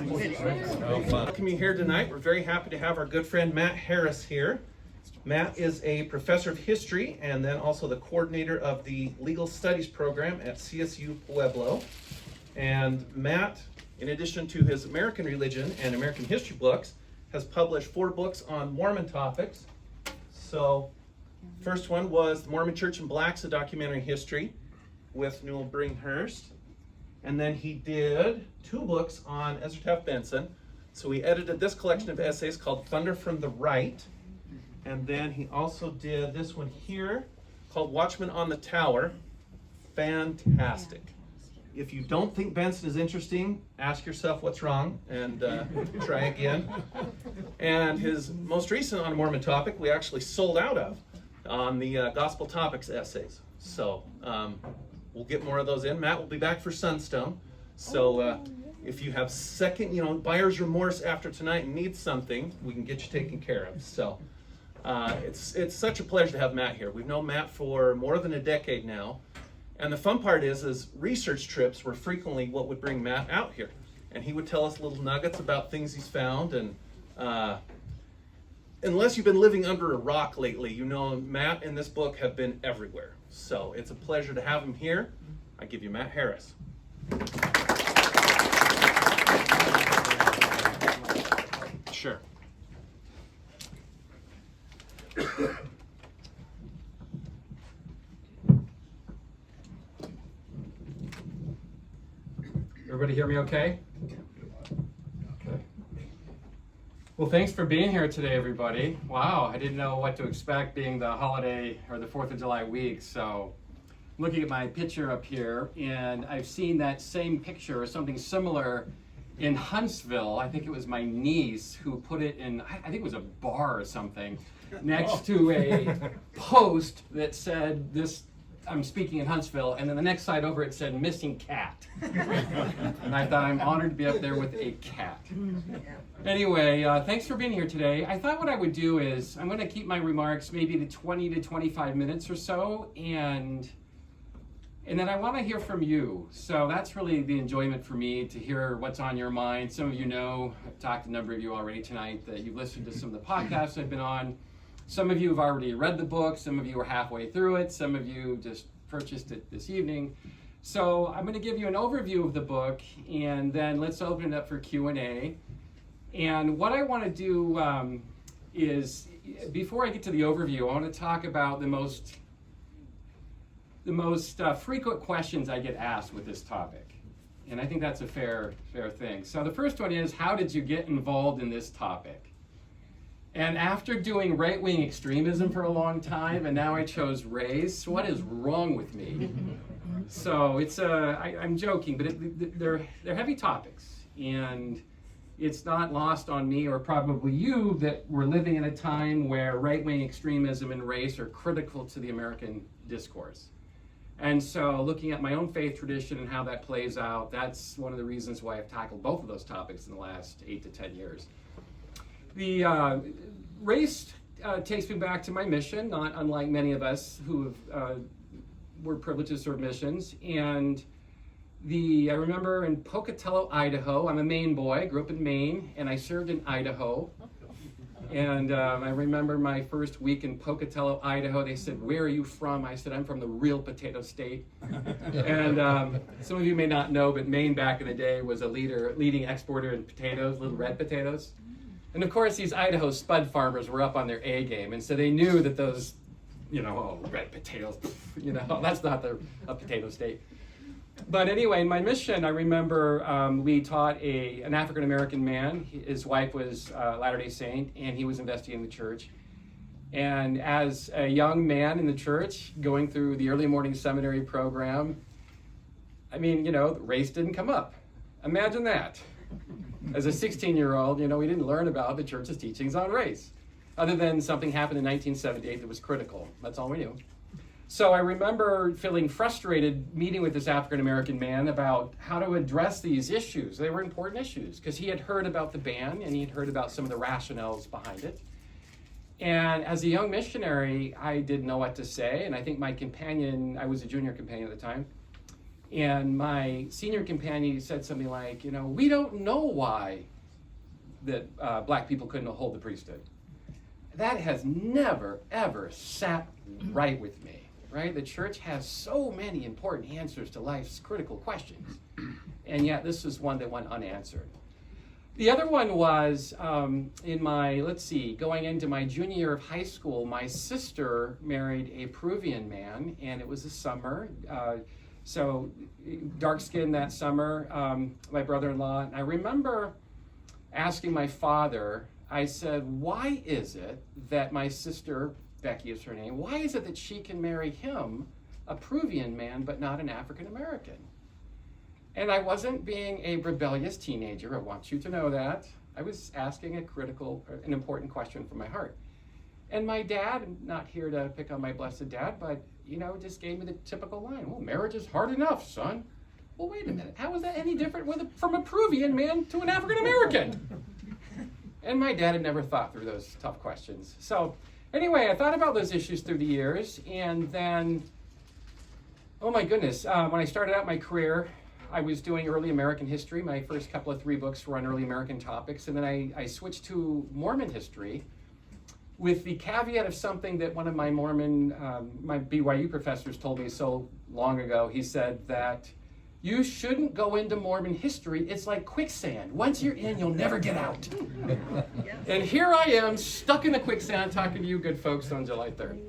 Welcome you here tonight. We're very happy to have our good friend Matt Harris here. Matt is a professor of history and then also the coordinator of the legal studies program at CSU Pueblo. And Matt, in addition to his American religion and American history books, has published 4 books on Mormon topics. So, first one was The Mormon Church and Blacks, a documentary history with Newell Bringhurst. And then he did 2 books on Ezra Taft Benson. So he edited this collection of essays called Thunder from the Right. And then he also did this one here called Watchman on the Tower. Fantastic. If you don't think Benson is interesting, ask yourself what's wrong and try again. And his most recent on a Mormon topic we actually sold out of on the Gospel Topics essays. So we'll get more of those in. Matt will be back for Sunstone. So if you have buyer's remorse after tonight and need something, we can get you taken care of. So it's such a pleasure to have Matt here. We've known Matt for more than a decade now. And the fun part is research trips were frequently what would bring Matt out here. And he would tell us little nuggets about things he's found. And unless you've been living under a rock lately, you know Matt and this book have been everywhere. So it's a pleasure to have him here. I give you Matt Harris. Sure. Everybody hear me okay? Okay. Well, thanks for being here today, everybody. Wow, I didn't know what to expect being the holiday or the 4th of July week. So I'm looking at my picture up here, and I've seen that same picture or something similar in Huntsville. I think it was my niece who put it in, I think it was a bar or something, next to a post that said this, I'm speaking in Huntsville, and then the next side over it said missing cat. And I thought I'm honored to be up there with a cat. Anyway, thanks for being here today. I thought what I would do is I'm going to keep my remarks maybe to 20 to 25 minutes or so, and then I want to hear from you. So that's really the enjoyment for me, to hear what's on your mind. Some of you know, I've talked to a number of you already tonight, that you've listened to some of the podcasts I've been on. Some of you have already read the book, some of you are halfway through it, some of you just purchased it this evening. So I'm going to give you an overview of the book, and then let's open it up for Q&A. And what I want to do is, before I get to the overview, I want to talk about the most frequent questions I get asked with this topic. And I think that's a fair thing. So the first one is, how did you get involved in this topic? And after doing right-wing extremism for a long time, and now I chose race, what is wrong with me? So it's I'm joking, but they're heavy topics, and it's not lost on me or probably you that we're living in a time where right-wing extremism and race are critical to the American discourse. And so looking at my own faith tradition and how that plays out, that's one of the reasons why I've tackled both of those topics in the last 8 to 10 years. The race takes me back to my mission, not unlike many of us who were privileged to serve missions. And I remember in Pocatello, Idaho, I'm a Maine boy, grew up in Maine, and I served in Idaho. And I remember my first week in Pocatello, Idaho, they said, "Where are you from?" I said, "I'm from the real potato state." And some of you may not know, but Maine back in the day was a leading exporter in potatoes, little red potatoes. And of course, these Idaho spud farmers were up on their A game, and so they knew that those, red potatoes, that's not a potato state. But anyway, in my mission, I remember we taught an African-American man. His wife was Latter-day Saint, and he was investigating the church. And as a young man in the church, going through the early morning seminary program, race didn't come up. Imagine that. As a 16-year-old, we didn't learn about the church's teachings on race, other than something happened in 1978 that was critical. That's all we knew. So I remember feeling frustrated meeting with this African-American man about how to address these issues. They were important issues because he had heard about the ban and he had heard about some of the rationales behind it. And as a young missionary, I didn't know what to say. And I think my companion, I was a junior companion at the time, And my senior companion said something like, we don't know why that black people couldn't hold the priesthood. That has never, ever sat right with me, right? The church has so many important answers to life's critical questions, and yet this is one that went unanswered. The other one was in my, going into my junior year of high school, my sister married a Peruvian man, and it was the summer. So dark skin that summer, my brother-in-law. And I remember asking my father, I said, why is it that my sister, Becky is her name, why is it that she can marry him, a Peruvian man, but not an African American? And I wasn't being a rebellious teenager, I want you to know that. I was asking an important question from my heart. And my dad, not here to pick on my blessed dad, but just gave me the typical line, well, marriage is hard enough, son. Well, wait a minute, how is that any different from a Peruvian man to an African American? And my dad had never thought through those tough questions. So anyway, I thought about those issues through the years, and then, oh my goodness, when I started out my career, I was doing early American history. My first couple of 3 books were on early American topics, and then I switched to Mormon history with the caveat of something that one of my my BYU professors told me so long ago. He said that you shouldn't go into Mormon history. It's like quicksand. Once you're in, you'll never get out. And here I am, stuck in the quicksand, talking to you good folks on July 3rd.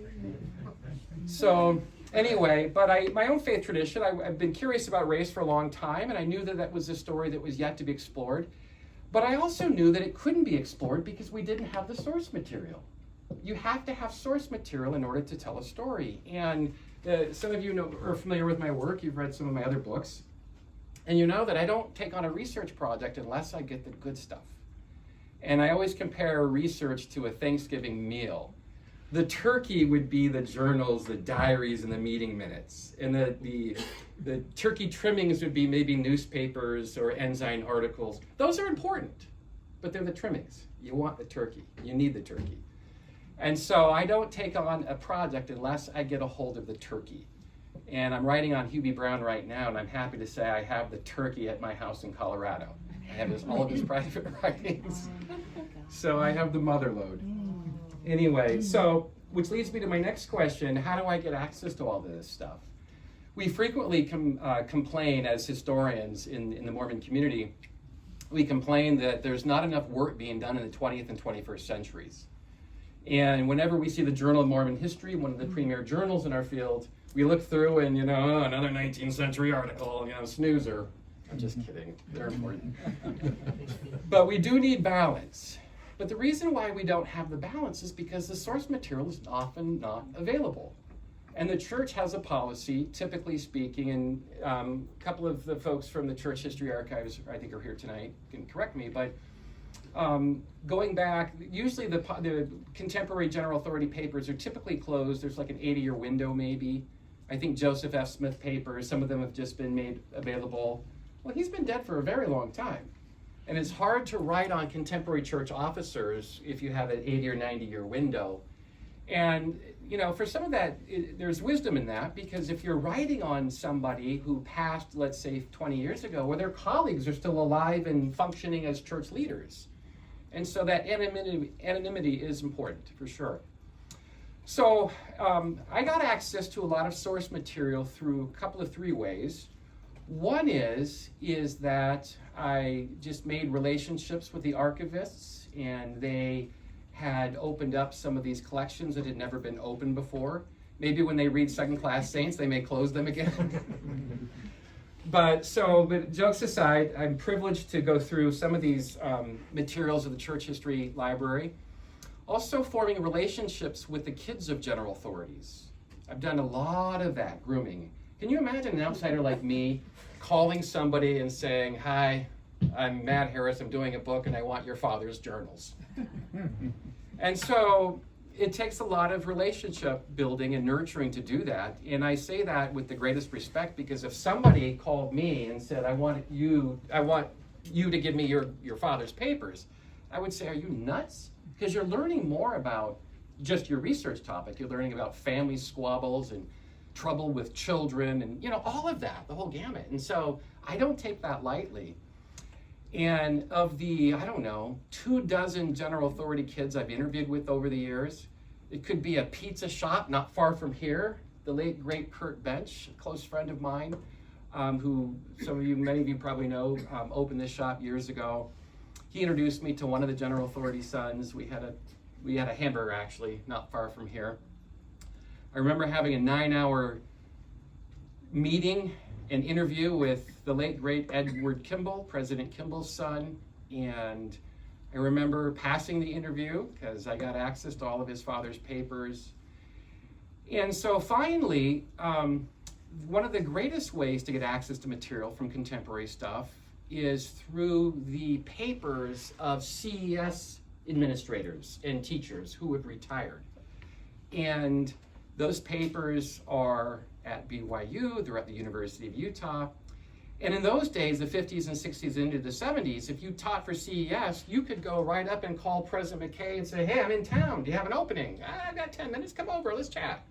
So anyway, but my own faith tradition, I've been curious about race for a long time, and I knew that was a story that was yet to be explored. But I also knew that it couldn't be explored because we didn't have the source material. You have to have source material in order to tell a story. And some of you are familiar with my work. You've read some of my other books. And you know that I don't take on a research project unless I get the good stuff. And I always compare research to a Thanksgiving meal. The turkey would be the journals, the diaries, and the meeting minutes. And the turkey trimmings would be maybe newspapers or ensign articles. Those are important, but they're the trimmings. You want the turkey. You need the turkey. And so I don't take on a project unless I get a hold of the turkey. And I'm writing on Hubie Brown right now, and I'm happy to say I have the turkey at my house in Colorado. I have all of his private writings. So I have the mother lode. Anyway, so, which leads me to my next question, how do I get access to all of this stuff? We frequently complain as historians in the Mormon community, we complain that there's not enough work being done in the 20th and 21st centuries. And whenever we see the Journal of Mormon History, one of the premier journals in our field, we look through and, another 19th century article, snoozer. I'm just kidding, they're important. But we do need balance. But the reason why we don't have the balance is because the source material is often not available. And the church has a policy, typically speaking, and a couple of the folks from the Church History Archives, I think, are here tonight, can correct me, but going back, usually the contemporary general authority papers are typically closed. There's like an 80-year window maybe. I think Joseph F. Smith papers, some of them have just been made available. Well, he's been dead for a very long time. And it's hard to write on contemporary church officers if you have an 80 or 90-year window. And, for some of that, there's wisdom in that, because if you're writing on somebody who passed, let's say, 20 years ago, where their colleagues are still alive and functioning as church leaders. And so that anonymity is important, for sure. So I got access to a lot of source material through a couple of 3 ways. One is that I just made relationships with the archivists, and they had opened up some of these collections that had never been opened before. Maybe when they read Second-Class Saints, they may close them again. But jokes aside, I'm privileged to go through some of these materials of the Church History Library. Also forming relationships with the kids of general authorities. I've done a lot of that, grooming. Can you imagine an outsider like me calling somebody and saying, hi, I'm Matt Harris, I'm doing a book and I want your father's journals. And so it takes a lot of relationship building and nurturing to do that. And I say that with the greatest respect, because if somebody called me and said, I want you to give me your father's papers, I would say, are you nuts? Because you're learning more about just your research topic. You're learning about family squabbles and trouble with children, and all of that, the whole gamut. And so I don't take that lightly. And of the, I don't know, 24 general authority kids I've interviewed with over the years, it could be a pizza shop not far from here. The late, great Kurt Bench, a close friend of mine, who many of you probably know, opened this shop years ago. He introduced me to one of the general authority sons. We had a hamburger, actually, not far from here. I remember having a 9-hour meeting and interview with the late, great Edward Kimball, President Kimball's son. And I remember passing the interview because I got access to all of his father's papers. And so finally, one of the greatest ways to get access to material from contemporary stuff is through the papers of CES administrators and teachers who have retired. And those papers are at BYU, they're at the University of Utah. And in those days, the 50s and 60s into the 70s, if you taught for CES, you could go right up and call President McKay and say, hey, I'm in town, do you have an opening? I've got 10 minutes, come over, let's chat.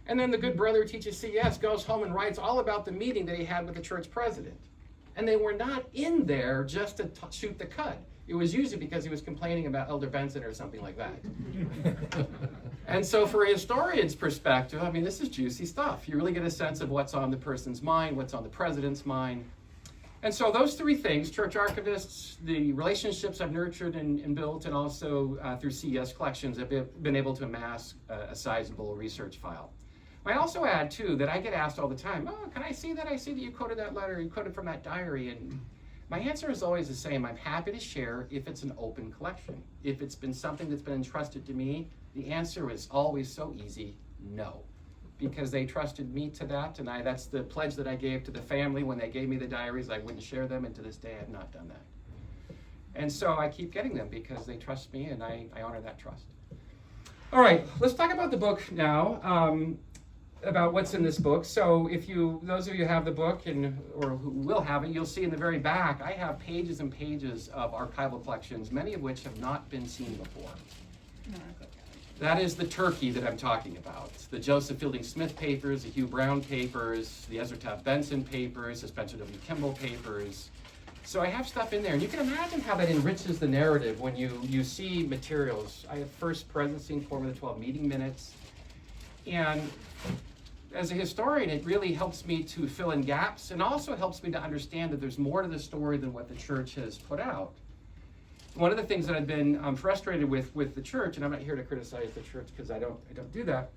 And then the good brother who teaches CES goes home and writes all about the meeting that he had with the church president. And they were not in there just to shoot the cut. It was usually because he was complaining about Elder Benson or something like that. And so for a historian's perspective, I mean, this is juicy stuff. You really get a sense of what's on the person's mind, what's on the president's mind. And so those three things, church archivists, the relationships I've nurtured and built, and also through CES collections, have been able to amass a sizable research file. I also add, too, that I get asked all the time, oh, can I see that? I see that you quoted that letter, you quoted from that diary. And my answer is always the same. I'm happy to share if it's an open collection. If it's been something that's been entrusted to me, the answer is always so easy, no. Because they trusted me to that, and that's the pledge that I gave to the family when they gave me the diaries. I wouldn't share them, and to this day I have not done that. And so I keep getting them because they trust me, and I honor that trust. All right, let's talk about the book now. About what's in this book. So those of you who have the book or who will have it, you'll see in the very back, I have pages and pages of archival collections, many of which have not been seen before. That is the turkey that I'm talking about. The Joseph Fielding Smith papers, the Hugh Brown papers, the Ezra Taft Benson papers, the Spencer W. Kimball papers. So I have stuff in there, and you can imagine how that enriches the narrative when you see materials. I have First Presidency and Quorum of the 12 meeting minutes. And as a historian, it really helps me to fill in gaps, and also helps me to understand that there's more to the story than what the church has put out. One of the things that I've been frustrated with the church, and I'm not here to criticize the church because I don't do that,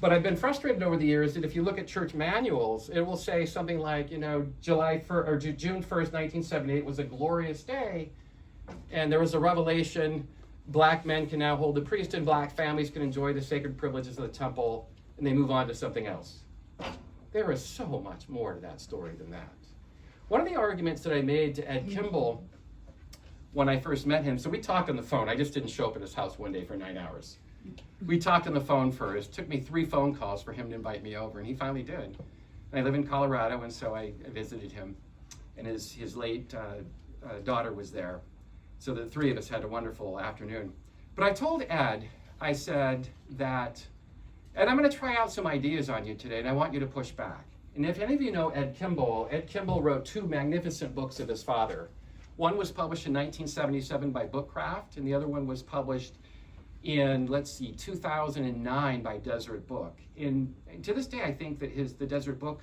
but I've been frustrated over the years that if you look at church manuals, it will say something like, June 1st, 1978 was a glorious day, and there was a revelation. Black men can now hold the priesthood, black families can enjoy the sacred privileges of the temple, and they move on to something else. There is so much more to that story than that. One of the arguments that I made to Ed Kimball when I first met him, so we talked on the phone. I just didn't show up at his house one day for 9 hours. We talked on the phone first. It took me 3 phone calls for him to invite me over, and he finally did. And I live in Colorado, and so I visited him, and his late daughter was there. So the three of us had a wonderful afternoon. But I told Ed, I said that, Ed, I'm going to try out some ideas on you today, and I want you to push back. And if any of you know Ed Kimball wrote 2 magnificent books of his father. One was published in 1977 by Bookcraft, and the other one was published in, 2009 by Desert Book. And to this day, I think that the Desert Book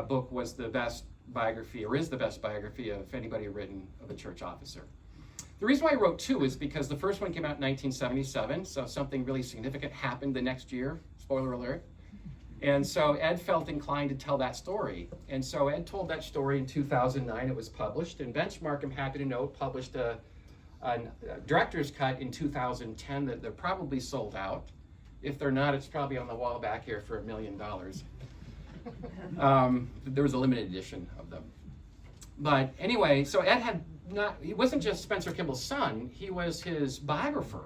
book was the best biography, or is the best biography of anybody written of a church officer. The reason why I wrote 2 is because the first one came out in 1977, so something really significant happened the next year, spoiler alert. And so Ed felt inclined to tell that story. And so Ed told that story in 2009, it was published, and Benchmark, I'm happy to note, published a director's cut in 2010 that they're probably sold out. If they're not, it's probably on the wall back here for $1 million. There was a limited edition of them. But anyway, so Ed he wasn't just Spencer Kimball's son, he was his biographer.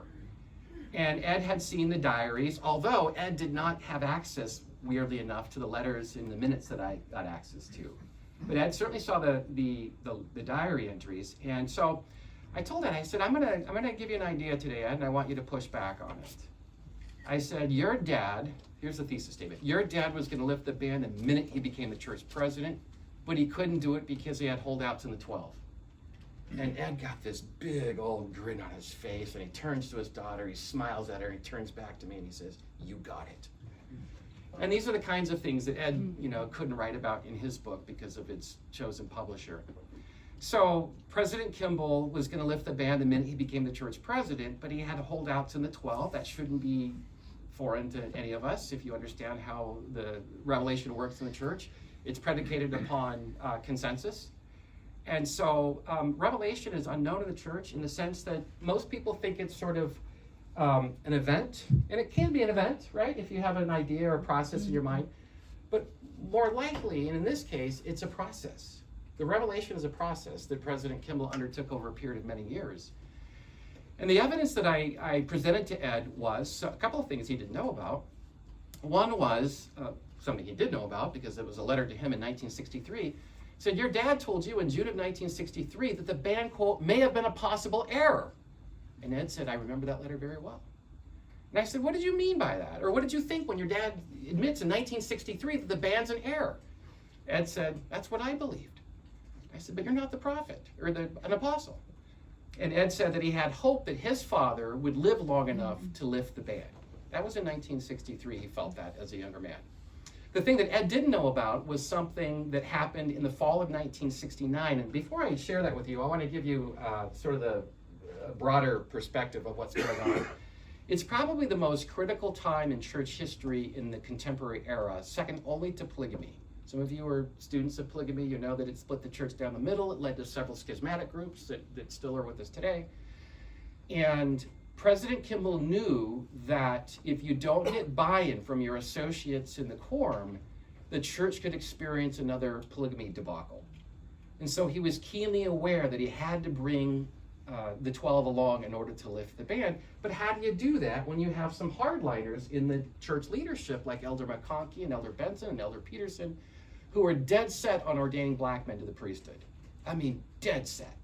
And Ed had seen the diaries, although Ed did not have access, weirdly enough, to the letters in the minutes that I got access to. But Ed certainly saw the diary entries. And so I told Ed, I said, I'm gonna give you an idea today, Ed, and I want you to push back on it. I said, your dad, here's the thesis statement, your dad was going to lift the ban the minute he became the church president, but he couldn't do it because he had holdouts in the 12. And Ed got this big old grin on his face, and he turns to his daughter, he smiles at her, he turns back to me, and he says, you got it. And these are the kinds of things that Ed, couldn't write about in his book because of its chosen publisher. So President Kimball was going to lift the ban the minute he became the church president, but he had holdouts in the 12. That shouldn't be foreign to any of us if you understand how the revelation works in the church. It's predicated upon consensus. And so revelation is unknown in the church in the sense that most people think it's sort of an event, and it can be an event, right, if you have an idea or a process in your mind. But more likely, and in this case, it's a process. The revelation is a process that President Kimball undertook over a period of many years. And the evidence that I presented to Ed was a couple of things he didn't know about. One was something he did know about because it was a letter to him in 1963. Said, your dad told you in June of 1963 that the ban, quote, may have been a possible error. And Ed said, I remember that letter very well. And I said, what did you mean by that? Or what did you think when your dad admits in 1963 that the ban's an error? Ed said, that's what I believed. I said, but you're not the prophet or an apostle. And Ed said that he had hope that his father would live long enough to lift the ban. That was in 1963. He felt that as a younger man. The thing that Ed didn't know about was something that happened in the fall of 1969. And before I share that with you, I want to give you sort of the broader perspective of what's going on. It's probably the most critical time in church history in the contemporary era, second only to polygamy. Some of you are students of polygamy. You know that it split the church down the middle. It led to several schismatic groups that still are with us today. And President Kimball knew that if you don't get buy-in from your associates in the quorum, the church could experience another polygamy debacle. And so he was keenly aware that he had to bring the 12 along in order to lift the ban. But how do you do that when you have some hardliners in the church leadership like Elder McConkie and Elder Benson and Elder Peterson, who are dead set on ordaining black men to the priesthood? I mean, dead set.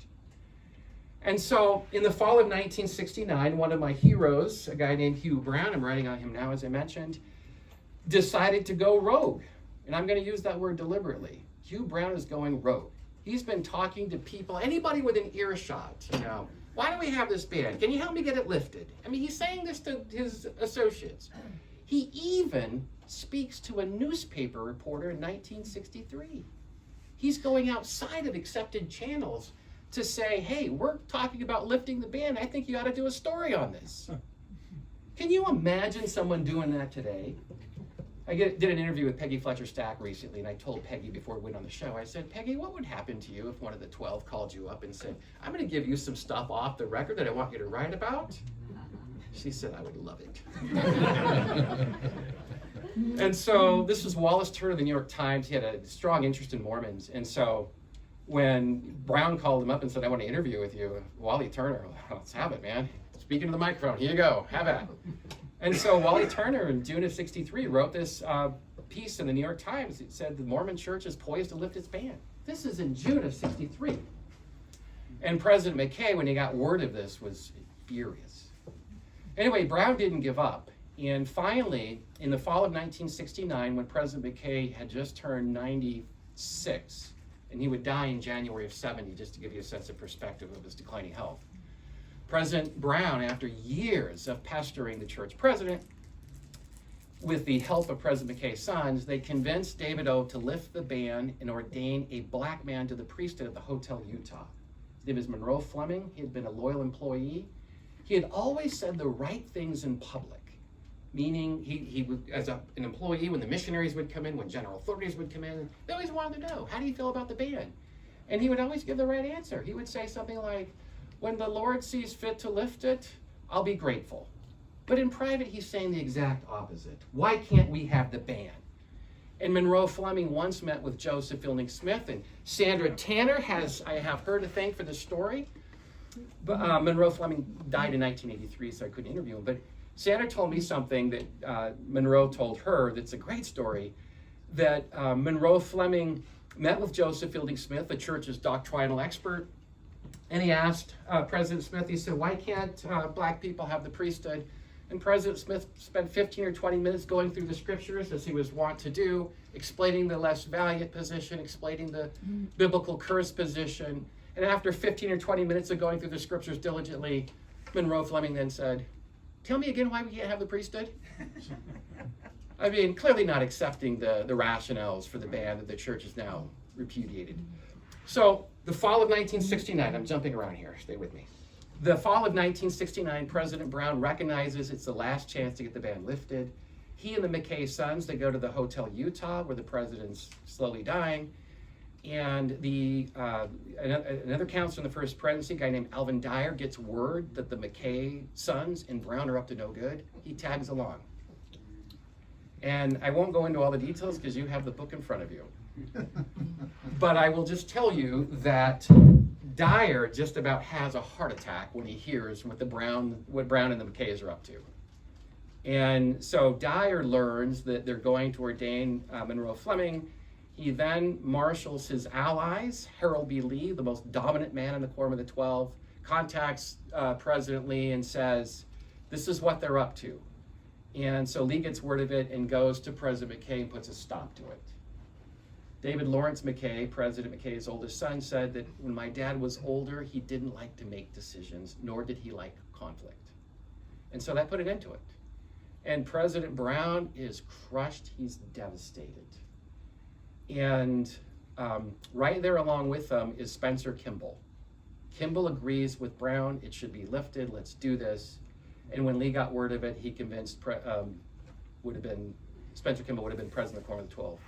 And so in the fall of 1969, one of my heroes, a guy named Hugh Brown, I'm writing on him now as I mentioned, decided to go rogue. And I'm going to use that word deliberately. Hugh Brown is going rogue. He's been talking to people, anybody within earshot, why do we have this ban? Can you help me get it lifted? I mean, he's saying this to his associates. He even speaks to a newspaper reporter in 1963. He's going outside of accepted channels to say, hey, we're talking about lifting the ban. I think you ought to do a story on this. Can you imagine someone doing that today? I did an interview with Peggy Fletcher Stack recently, and I told Peggy before we went on the show, I said, Peggy, what would happen to you if one of the 12 called you up and said, I'm going to give you some stuff off the record that I want you to write about? She said, I would love it. And so this was Wallace Turner of the New York Times. He had a strong interest in Mormons. And so when Brown called him up and said, I want to interview with you, Wally Turner, let's have it, man. Speaking to the microphone, here you go, have at it. And so Wally Turner in June of 63 wrote this piece in the New York Times. It said the Mormon church is poised to lift its ban. This is in June of 63. And President McKay, when he got word of this, was furious. Anyway, Brown didn't give up. And finally, in the fall of 1969, when President McKay had just turned 96, and he would die in January of 70, just to give you a sense of perspective of his declining health, President Brown, after years of pestering the church president, with the help of President McKay's sons, they convinced David O. to lift the ban and ordain a black man to the priesthood at the Hotel Utah. His name is Monroe Fleming. He had been a loyal employee. He had always said the right things in public, meaning he would, as an employee, when the missionaries would come in, when general authorities would come in, they always wanted to know, how do you feel about the ban? And he would always give the right answer. He would say something like, when the Lord sees fit to lift it, I'll be grateful. But in private, he's saying the exact opposite. Why can't we have the ban? And Monroe Fleming once met with Joseph Fielding Smith, and Sandra Tanner I have her to thank for this story. But Monroe Fleming died in 1983, so I couldn't interview him. But Sandra told me something that Monroe told her that's a great story, that Monroe Fleming met with Joseph Fielding Smith, the church's doctrinal expert, and he asked President Smith, he said, why can't black people have the priesthood? And President Smith spent 15 or 20 minutes going through the scriptures, as he was wont to do, explaining the less valiant position, explaining the biblical curse position. And after 15 or 20 minutes of going through the scriptures diligently, Monroe Fleming then said, "Tell me again why we can't have the priesthood?" I mean, clearly not accepting the rationales for the ban that the church has now repudiated. So the fall of 1969, I'm jumping around here, stay with me. The fall of 1969, President Brown recognizes it's the last chance to get the ban lifted. He and the McKay sons, they go to the Hotel Utah, where the president's slowly dying. And another counselor in the first presidency, a guy named Alvin Dyer, gets word that the McKay sons and Brown are up to no good. He tags along. And I won't go into all the details because you have the book in front of you. But I will just tell you that Dyer just about has a heart attack when he hears what Brown and the McKays are up to. And so Dyer learns that they're going to ordain Monroe Fleming. He then marshals his allies. Harold B. Lee, the most dominant man in the Quorum of the 12, contacts President Lee and says, "This is what they're up to." And so Lee gets word of it and goes to President McKay and puts a stop to it. David Lawrence McKay, President McKay's oldest son, said that when my dad was older, he didn't like to make decisions, nor did he like conflict. And so that put an end to it. And President Brown is crushed. He's devastated. And right there along with them is Spencer Kimball. Kimball agrees with Brown. It should be lifted. Let's do this. And when Lee got word of it, he convinced Spencer Kimball would have been president of the Quorum of the 12.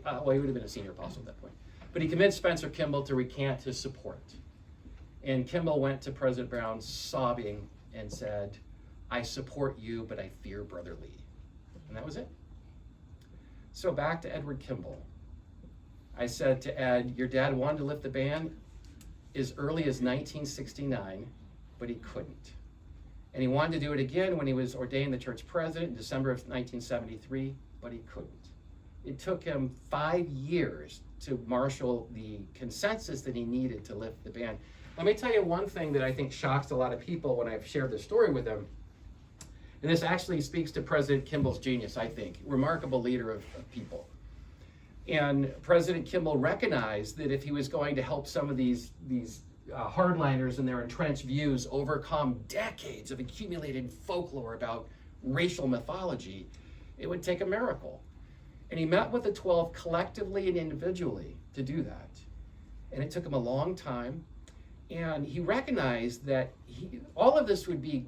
Well, he would have been a senior apostle at that point. But he convinced Spencer Kimball to recant his support. And Kimball went to President Brown sobbing and said, "I support you, but I fear Brother Lee." And that was it. So back to Edward Kimball. I said to Ed, your dad wanted to lift the ban as early as 1969, but he couldn't. And he wanted to do it again when he was ordained the church president in December of 1973, but he couldn't. It took him 5 years to marshal the consensus that he needed to lift the ban. Let me tell you one thing that I think shocks a lot of people when I've shared this story with them. And this actually speaks to President Kimball's genius, I think. Remarkable leader of people. And President Kimball recognized that if he was going to help some of these hardliners and their entrenched views overcome decades of accumulated folklore about racial mythology, it would take a miracle. And he met with the 12 collectively and individually to do that. And it took him a long time. And he recognized that all of this would be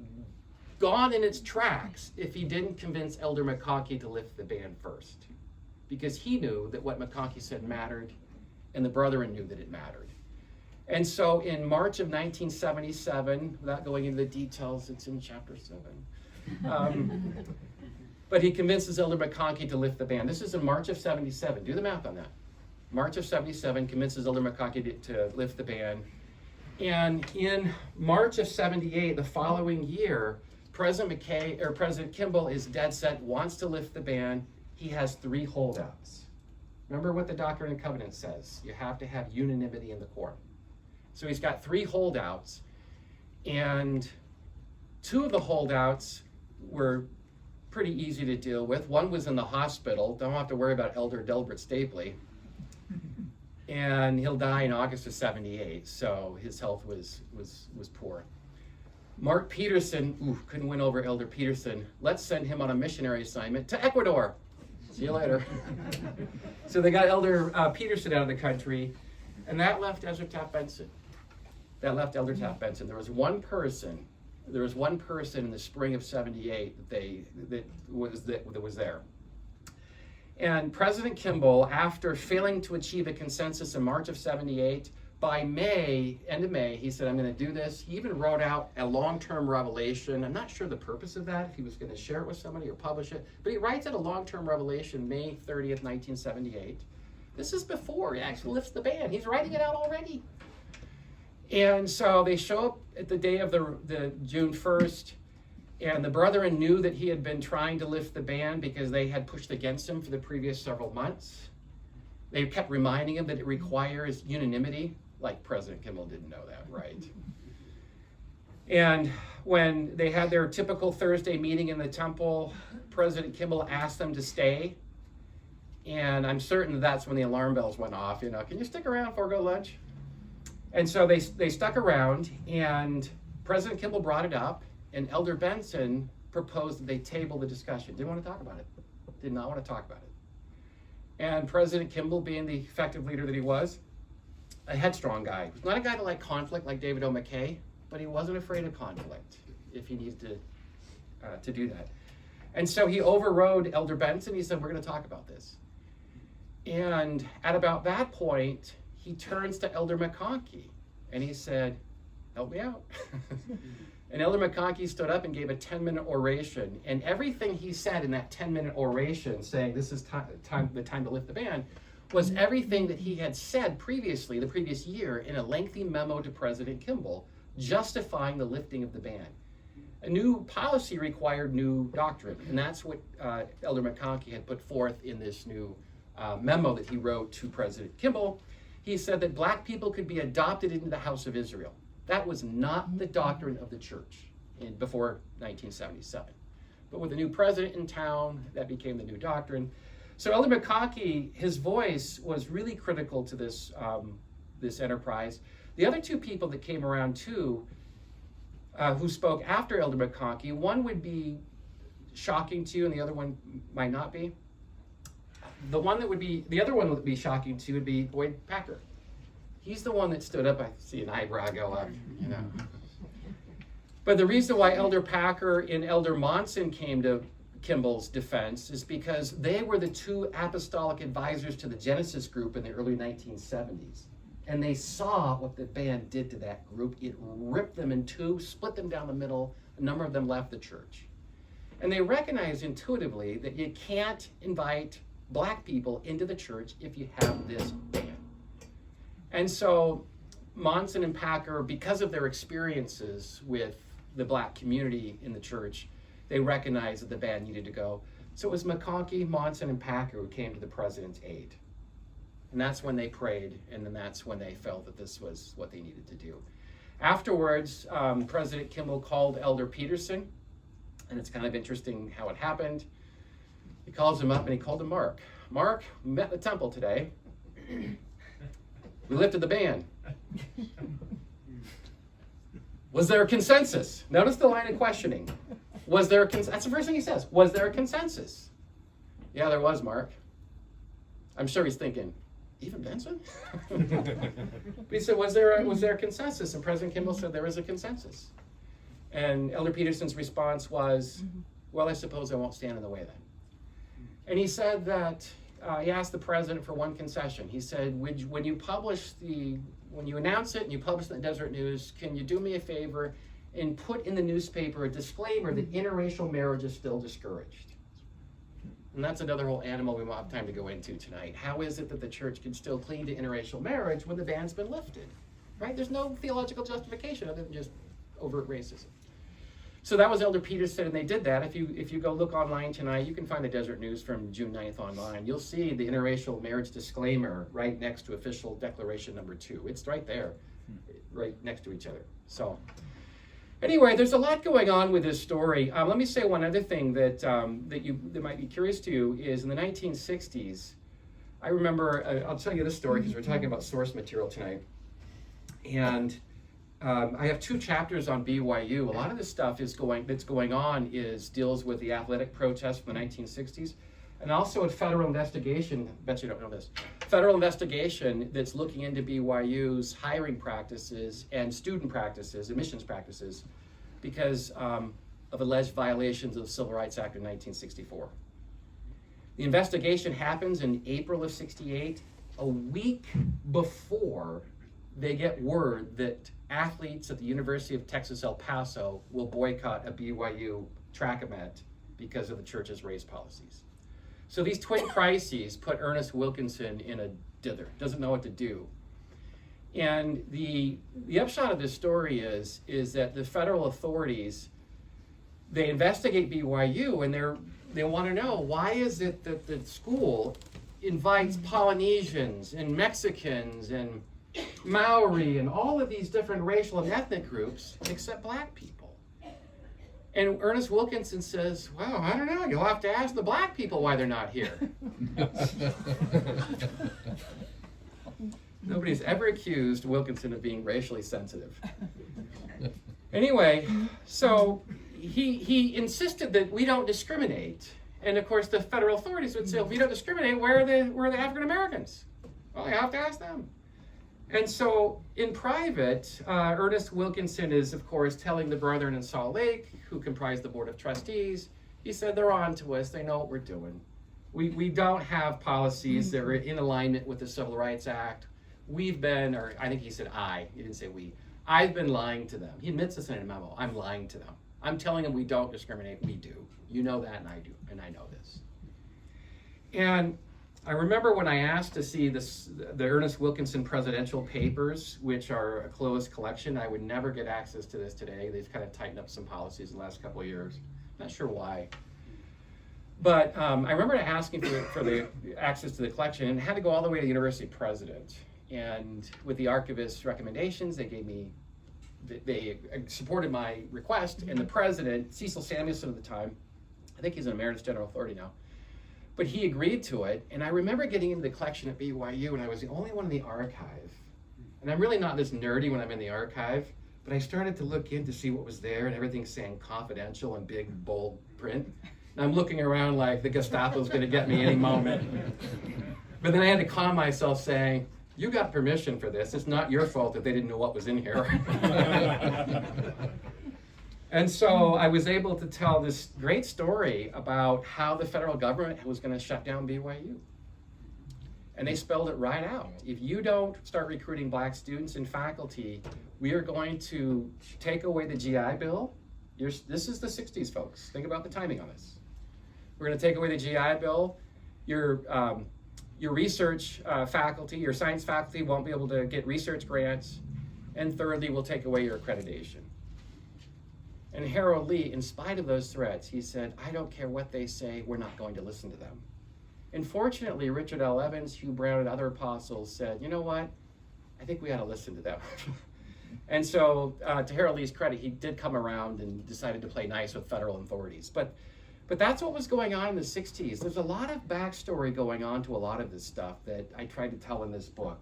gone in its tracks if he didn't convince Elder McConkie to lift the ban first. Because he knew that what McConkie said mattered, and the brethren knew that it mattered. And so in March of 1977, without going into the details, it's in chapter 7. But he convinces Elder McConkie to lift the ban. This is in March of 77. Do the math on that. March of 77 convinces Elder McConkie to lift the ban. And in March of 78, the following year, President Kimball is dead set, wants to lift the ban. He has 3 holdouts. Remember what the Doctrine and Covenants says. You have to have unanimity in the quorum. So he's got 3 holdouts. And 2 of the holdouts were pretty easy to deal with. One was in the hospital. Don't have to worry about Elder Delbert Stapley. And he'll die in August of 78, so his health was poor. Mark Peterson, couldn't win over Elder Peterson. Let's send him on a missionary assignment to Ecuador. See you later. So they got Elder Peterson out of the country, and that left Ezra Taft Benson. That left Elder Taft Benson. There was one person in the spring of 78 that was there. And President Kimball, after failing to achieve a consensus in March of 78, by end of May, he said, I'm going to do this. He even wrote out a long-term revelation. I'm not sure the purpose of that, if he was going to share it with somebody or publish it, but he writes out a long-term revelation May 30th, 1978. This is before he actually lifts the ban. He's writing it out already. And so they show up at the day of the June 1st, and the brethren knew that he had been trying to lift the ban because they had pushed against him for the previous several months. They kept reminding him that it requires unanimity, like President Kimball didn't know that, right? And when they had their typical Thursday meeting in the temple, President Kimball asked them to stay. And I'm certain that's when the alarm bells went off. Can you stick around for go lunch? And so they stuck around, and President Kimball brought it up, and Elder Benson proposed that they table the discussion. Didn't want to talk about it. Did not want to talk about it. And President Kimball, being the effective leader that he was, a headstrong guy. He was not a guy that liked conflict like David O. McKay, but he wasn't afraid of conflict if he needed to do that. And so he overrode Elder Benson. He said, we're going to talk about this. And at about that point, he turns to Elder McConkie, and he said, help me out. And Elder McConkie stood up and gave a 10-minute oration. And everything he said in that 10-minute oration, saying this is the time to lift the ban, was everything that he had said previously, the previous year, in a lengthy memo to President Kimball, justifying the lifting of the ban. A new policy required new doctrine, and that's what Elder McConkie had put forth in this new memo that he wrote to President Kimball. He said that black people could be adopted into the house of Israel. That was not the doctrine of the church before 1977. But with a new president in town, that became the new doctrine. So Elder McConkie, his voice was really critical to this, this enterprise. The other two people that came around too, who spoke after Elder McConkie, one would be shocking to you and the other one might not be. The other one that would be shocking to you would be Boyd Packer. He's the one that stood up. I see an eyebrow go up, But the reason why Elder Packer and Elder Monson came to Kimball's defense is because they were the two apostolic advisors to the Genesis group in the early 1970s. And they saw what the ban did to that group. It ripped them in two, split them down the middle. A number of them left the church. And they recognized intuitively that you can't invite black people into the church if you have this ban. And so Monson and Packer, because of their experiences with the black community in the church, they recognized that the ban needed to go. So it was McConkie, Monson, and Packer who came to the president's aid. And that's when they prayed, and then that's when they felt that this was what they needed to do. Afterwards, President Kimball called Elder Peterson, and it's kind of interesting how it happened. He calls him up, and he called him Mark. Mark, we met in the temple today. We lifted the ban. Was there a consensus? Notice the line of questioning. Was there a consensus? That's the first thing he says. Was there a consensus? Yeah, there was, Mark. I'm sure he's thinking, even Benson? But he said, was there a consensus? And President Kimball said there was a consensus. And Elder Peterson's response was, well, I suppose I won't stand in the way then. And he said that he asked the president for one concession. He said, when you announce it and you publish it in the Desert News, can you do me a favor and put in the newspaper a disclaimer that interracial marriage is still discouraged? And that's another whole animal we won't have time to go into tonight. How is it that the church can still cling to interracial marriage when the ban's been lifted? Right? There's no theological justification other than just overt racism. So that was Elder Peterson, and they did that. If you go look online tonight, you can find the Desert News from June 9th online. You'll see the interracial marriage disclaimer right next to official declaration number 2. It's right there, right next to each other. So anyway, there's a lot going on with this story. Let me say one other thing that might be curious to you is in the 1960s, I remember, I'll tell you this story because we're talking about source material tonight. And I have 2 chapters on BYU. A lot of this stuff that's going on deals with the athletic protests from the 1960s, and also a federal investigation. I bet you don't know this. Federal investigation that's looking into BYU's hiring practices and student practices, admissions practices, because of alleged violations of the Civil Rights Act of 1964. The investigation happens in April of '68, a week before they get word that athletes at the University of Texas El Paso will boycott a BYU track event because of the church's race policies. So these twin crises put Ernest Wilkinson in a dither, doesn't know what to do. And the upshot of this story is that the federal authorities, they investigate BYU and they want to know, why is it that the school invites Polynesians and Mexicans and Maori and all of these different racial and ethnic groups except black people? And Ernest Wilkinson says, well, I don't know, you'll have to ask the black people why they're not here. Nobody's ever accused Wilkinson of being racially sensitive. Anyway, so he insisted that we don't discriminate. And of course, the federal authorities would say, if we don't discriminate, where are the African Americans? Well, you have to ask them. And so in private, Ernest Wilkinson is, of course, telling the brethren in Salt Lake, who comprise the Board of Trustees, he said, they're on to us. They know what we're doing. We don't have policies that are in alignment with the Civil Rights Act. We've been, or I think he said he didn't say we. I've been lying to them. He admits this in a memo. I'm lying to them. I'm telling them we don't discriminate. We do. You know that, and I do, and I know this. And I remember when I asked to see the Ernest Wilkinson presidential papers, which are a closed collection. I would never get access to this today. They've kind of tightened up some policies in the last couple of years. Not sure why. But I remember asking for the access to the collection, and it had to go all the way to the university president. And with the archivist's recommendations, they supported my request, and the president, Cecil Samuelson at the time, I think he's an emeritus general authority now, but he agreed to it. And I remember getting into the collection at BYU, and I was the only one in the archive. And I'm really not this nerdy when I'm in the archive, but I started to look in to see what was there, and everything's saying confidential in big, bold print. And I'm looking around like the Gestapo's gonna get me any moment. But then I had to calm myself saying, you got permission for this. It's not your fault that they didn't know what was in here. And so I was able to tell this great story about how the federal government was going to shut down BYU. And they spelled it right out. If you don't start recruiting black students and faculty, we are going to take away the GI Bill. This is the 60s, folks. Think about the timing on this. We're going to take away the GI Bill. Your research faculty, your science faculty won't be able to get research grants. And thirdly, we'll take away your accreditation. And Harold Lee, in spite of those threats, he said, I don't care what they say, we're not going to listen to them. And fortunately, Richard L. Evans, Hugh Brown, and other apostles said, you know what? I think we ought to listen to them. And so, to Harold Lee's credit, he did come around and decided to play nice with federal authorities. But that's what was going on in the 60s. There's a lot of backstory going on to a lot of this stuff that I tried to tell in this book.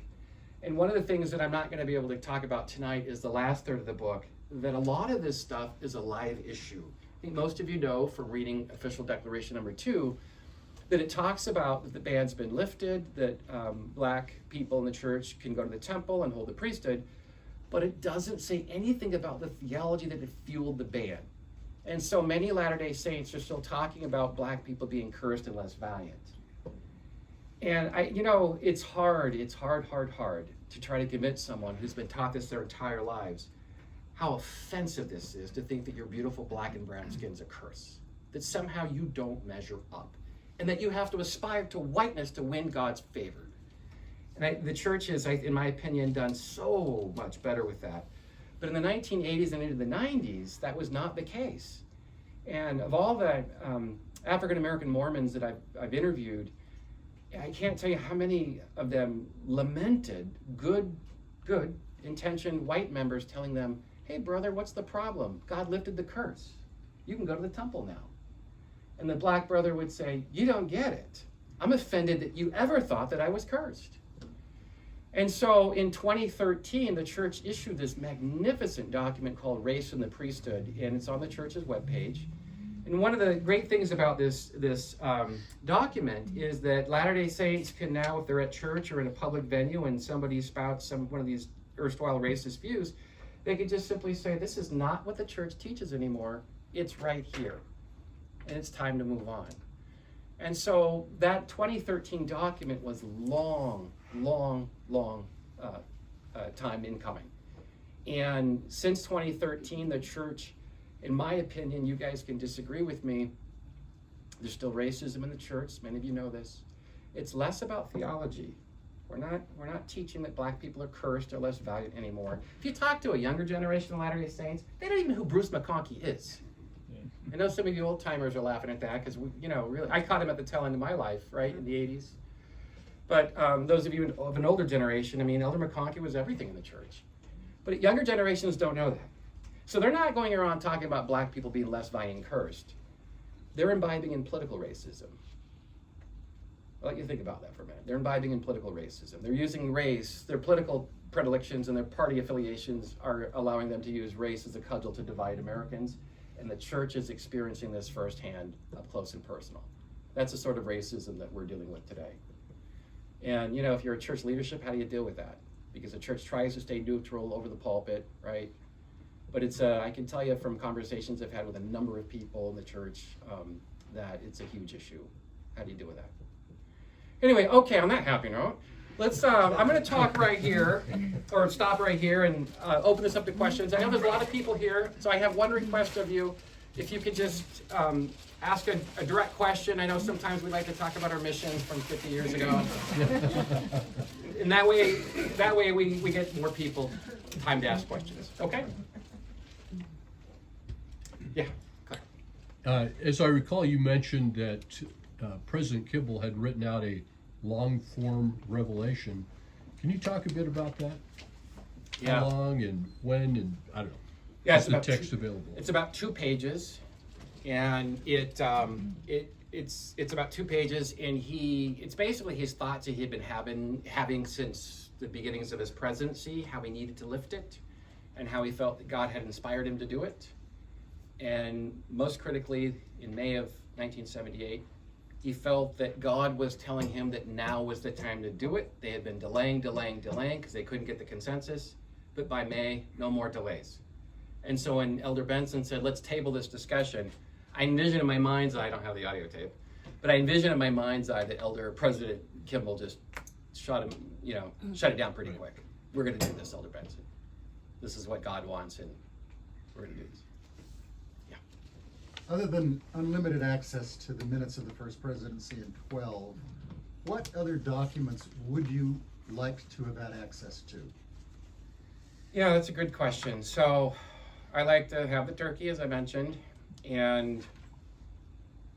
And one of the things that I'm not going to be able to talk about tonight is the last third of the book, that a lot of this stuff is a live issue. I think most of you know from reading Official Declaration number 2 that it talks about that the ban's been lifted, that black people in the church can go to the temple and hold the priesthood, but it doesn't say anything about the theology that had fueled the ban. And so many Latter-day Saints are still talking about black people being cursed and less valiant. And it's hard to try to convince someone who's been taught this their entire lives how offensive this is to think that your beautiful black and brown skin's a curse, that somehow you don't measure up, and that you have to aspire to whiteness to win God's favor. And the church has, in my opinion, done so much better with that. But in the 1980s and into the 90s, that was not the case. And of all the African-American Mormons that I've interviewed, I can't tell you how many of them lamented good intentioned white members telling them, hey brother, what's the problem? God lifted the curse. You can go to the temple now. And the black brother would say, you don't get it. I'm offended that you ever thought that I was cursed. And so in 2013, the church issued this magnificent document called Race and the Priesthood, and it's on the church's webpage. And one of the great things about this document is that Latter-day Saints can now, if they're at church or in a public venue and somebody spouts one of these erstwhile racist views, they could just simply say, this is not what the church teaches anymore. It's right here. And it's time to move on. And so that 2013 document was long time in coming. And since 2013, the church, in my opinion, you guys can disagree with me, there's still racism in the church. Many of you know this. It's less about theology. We're not teaching that black people are cursed or less valued anymore. If you talk to a younger generation of Latter-day Saints, they don't even know who Bruce McConkie is. I know some of you old timers are laughing at that because really, I caught him at the tail end of my life, right, in the 80s. But those of you of an older generation, Elder McConkie was everything in the church. But younger generations don't know that. So they're not going around talking about black people being less valued and cursed. They're imbibing in political racism. I'll let you think about that for a minute. They're imbibing in political racism. They're using race, their political predilections and their party affiliations are allowing them to use race as a cudgel to divide Americans, and the church is experiencing this firsthand, up close and personal. That's the sort of racism that we're dealing with today. And you know, if you're a church leadership, how do you deal with that? Because the church tries to stay neutral over the pulpit, right? But it's I can tell you from conversations I've had with a number of people in the church that it's a huge issue. How do you deal with that? Anyway, okay, on that happy note, let's, I'm going to talk right here, or stop right here and open this up to questions. I know there's a lot of people here, so I have one request of you. If you could just ask a direct question. I know sometimes we like to talk about our missions from 50 years ago. And that way we get more people time to ask questions. Okay? Yeah. As I recall, you mentioned that President Kimball had written out a long-form revelation. Can you talk a bit about that? Yeah. How long and when and I don't know. Yeah, Is the text available? It's about 2 pages, and it's about 2 pages, and it's basically his thoughts that he had been having since the beginnings of his presidency, how he needed to lift it, and how he felt that God had inspired him to do it. And most critically, in May of 1978, he felt that God was telling him that now was the time to do it. They had been delaying because they couldn't get the consensus. But by May, no more delays. And so when Elder Benson said, let's table this discussion, I envisioned in my mind's eye, I don't have the audio tape, but I envisioned in my mind's eye that President Kimball just shut it down pretty quick. We're going to do this, Elder Benson. This is what God wants, and we're going to do this. Other than unlimited access to the minutes of the first presidency in 12, what other documents would you like to have had access to? Yeah, that's a good question. So I like to have the turkey, as I mentioned, and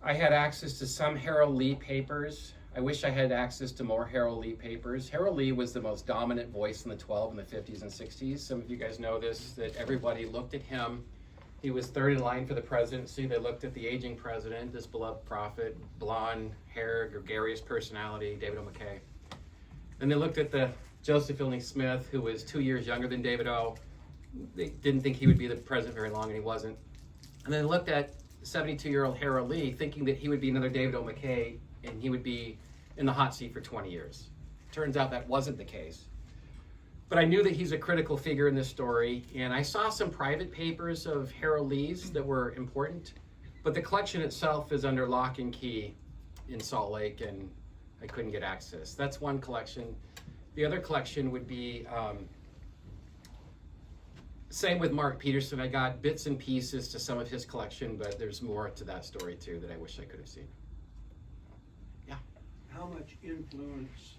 I had access to some Harold Lee papers. I wish I had access to more Harold Lee papers. Harold Lee was the most dominant voice in the 12 in the 50s and 60s. Some of you guys know this, that everybody looked at him. He was third in line for the presidency. They looked at the aging president, this beloved prophet, blonde hair, gregarious personality, David O. McKay. Then they looked at the Joseph Fielding Smith, who was 2 years younger than David O. They didn't think he would be the president very long, and he wasn't. And then they looked at 72-year-old Harold Lee, thinking that he would be another David O. McKay, and he would be in the hot seat for 20 years. Turns out that wasn't the case. But I knew that he's a critical figure in this story, and I saw some private papers of Harold Lee's that were important, but the collection itself is under lock and key in Salt Lake, and I couldn't get access. That's one collection. The other collection would be, same with Mark Peterson. I got bits and pieces to some of his collection, but there's more to that story too that I wish I could have seen. Yeah. How much influence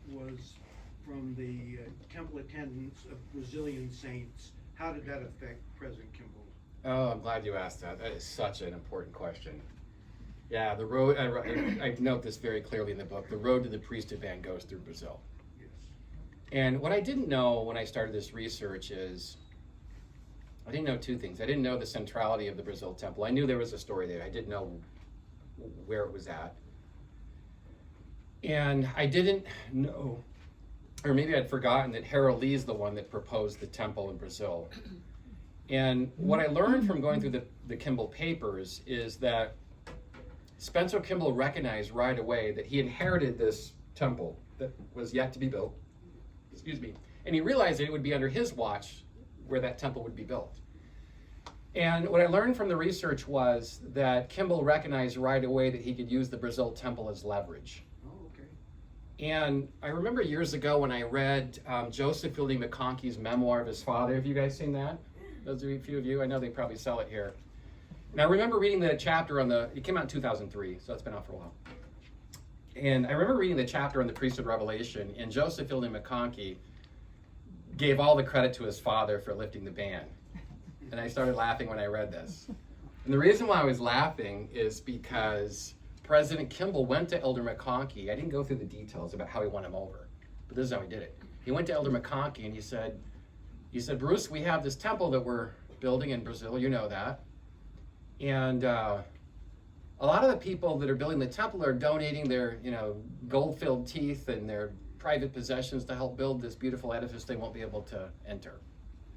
was from the temple attendance of Brazilian saints? How did that affect President Kimball? Oh, I'm glad you asked that. That is such an important question. Yeah, the road, I note this very clearly in the book, the road to the priesthood band goes through Brazil. Yes. And what I didn't know when I started this research is, I didn't know 2 things. I didn't know the centrality of the Brazil temple. I knew there was a story there. I didn't know where it was at. And I didn't know, or maybe I'd forgotten that Harold Lee is the one that proposed the temple in Brazil. And what I learned from going through the Kimball papers is that Spencer Kimball recognized right away that he inherited this temple that was yet to be built, and he realized that it would be under his watch where that temple would be built. And what I learned from the research was that Kimball recognized right away that he could use the Brazil temple as leverage. And I remember years ago when I read Joseph Fielding McConkey's memoir of his father. Have you guys seen that? Those are a few of you. I know they probably sell it here. And I remember reading the chapter it came out in 2003, so it's been out for a while. And I remember reading the chapter on the priesthood revelation, and Joseph Fielding McConkey gave all the credit to his father for lifting the ban. And I started laughing when I read this. And the reason why I was laughing is because President Kimball went to Elder McConkey. I didn't go through the details about how he won him over, but this is how he did it. He went to Elder McConkey and he said, Bruce, we have this temple that we're building in Brazil, you know that. And a lot of the people that are building the temple are donating their, gold-filled teeth and their private possessions to help build this beautiful edifice they won't be able to enter.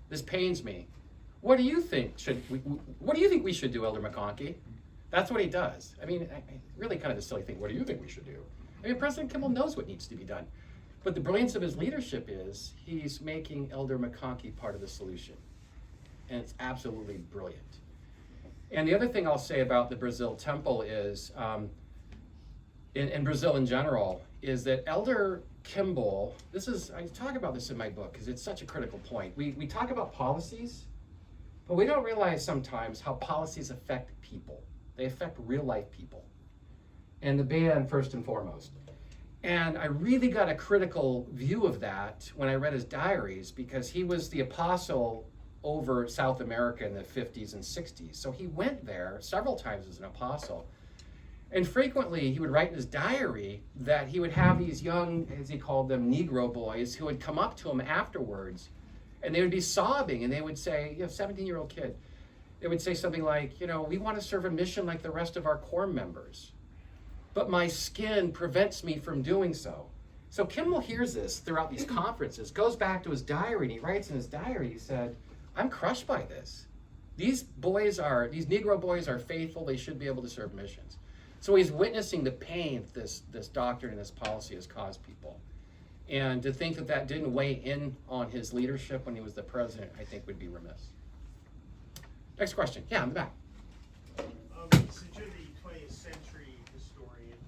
This pains me. What do you think we should do, Elder McConkie? That's what he does. I mean, really kind of a silly thing. What do you think we should do? I mean, President Kimball knows what needs to be done. But the brilliance of his leadership is he's making Elder McConkie part of the solution. And it's absolutely brilliant. And the other thing I'll say about the Brazil temple is, in Brazil in general, is that Elder Kimball, I talk about this in my book because it's such a critical point. We talk about policies, but we don't realize sometimes how policies affect people. They affect real life people. And the band first and foremost. And I really got a critical view of that when I read his diaries, because he was the apostle over South America in the 50s and 60s. So he went there several times as an apostle. And frequently he would write in his diary that he would have these young, as he called them, Negro boys, who would come up to him afterwards and they would be sobbing and they would say, 17-year-old kid, they would say something like, we want to serve a mission like the rest of our Corps members, but my skin prevents me from doing so. So Kimball hears this throughout these conferences, goes back to his diary, and he writes in his diary, he said, I'm crushed by this. These Negro boys are faithful, they should be able to serve missions. So he's witnessing the pain this doctrine and this policy has caused people. And to think that didn't weigh in on his leadership when he was the president, I think would be remiss. Next question. Yeah, in the back. Since you're the 20th century historian,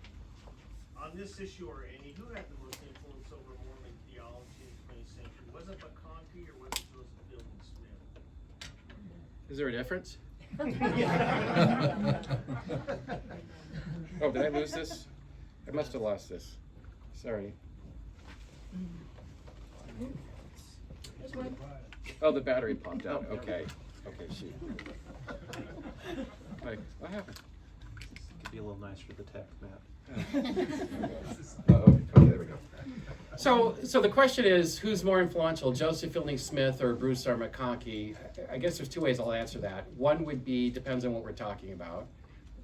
on this issue or any, who had the most influence over Mormon theology in the 20th century? Was it McConkie or was it Joseph Fielding Smith? Is there a difference? Oh, did I lose this? I must have lost this. Sorry. Oh, the battery popped out. Okay. Okay, shoot. Wait, what happened? Could be a little nicer for the tech, Matt. Okay, there we go. So the question is, who's more influential, Joseph Fielding Smith or Bruce R. McConkie? I guess there's two ways I'll answer that. One would be, depends on what we're talking about.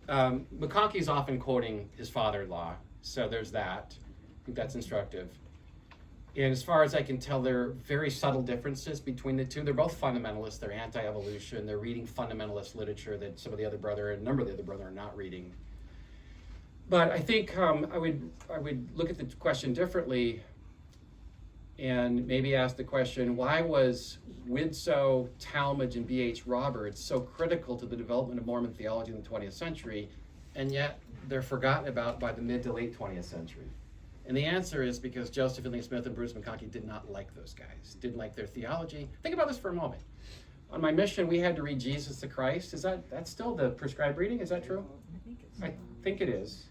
McConkie's often quoting his father-in-law, so there's that. I think that's instructive. And as far as I can tell, there are very subtle differences between the two. They're both fundamentalists. They're anti-evolution. They're reading fundamentalist literature that some of the other brother and a number of the other brother are not reading. But I think I would look at the question differently and maybe ask the question, why was Widsoe, Talmage, and B.H. Roberts so critical to the development of Mormon theology in the 20th century, and yet they're forgotten about by the mid to late 20th century? And the answer is because Joseph Fielding Smith and Bruce McConkie did not like those guys, didn't like their theology. Think about this for a moment. On my mission, we had to read Jesus the Christ. That's still the prescribed reading? Is that true? I think it is.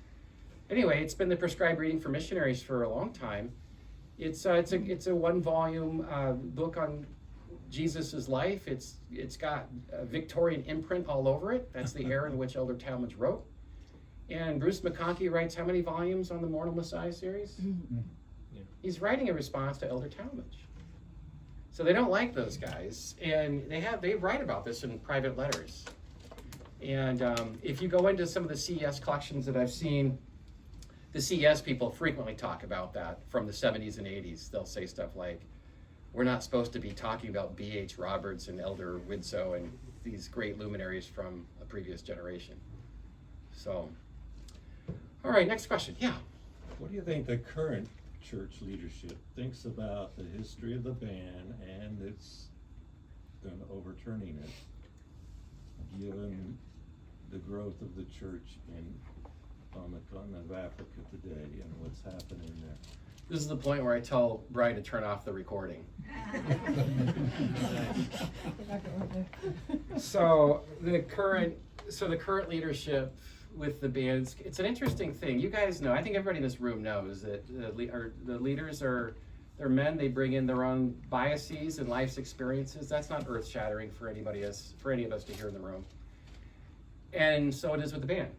Anyway, it's been the prescribed reading for missionaries for a long time. It's a one-volume book on Jesus' life. It's got a Victorian imprint all over it. That's the era in which Elder Talmage wrote. And Bruce McConkie writes how many volumes on the Mortal Messiah series? Mm-hmm. Yeah. He's writing a response to Elder Talmage. So they don't like those guys, and they write about this in private letters. And if you go into some of the CES collections that I've seen, the CES people frequently talk about that from the 70s and 80s. They'll say stuff like, we're not supposed to be talking about B.H. Roberts and Elder Widsoe and these great luminaries from a previous generation. So, all right, next question. Yeah. What do you think the current church leadership thinks about the history of the ban and its overturning it, given the growth of the church on the continent of Africa today and what's happening there? This is the point where I tell Brian to turn off the recording. So the current leadership with the bands, it's an interesting thing. You guys know, I think everybody in this room knows that the leaders they're men. They bring in their own biases and life's experiences. That's not earth-shattering for any of us to hear in the room. And so it is with the band.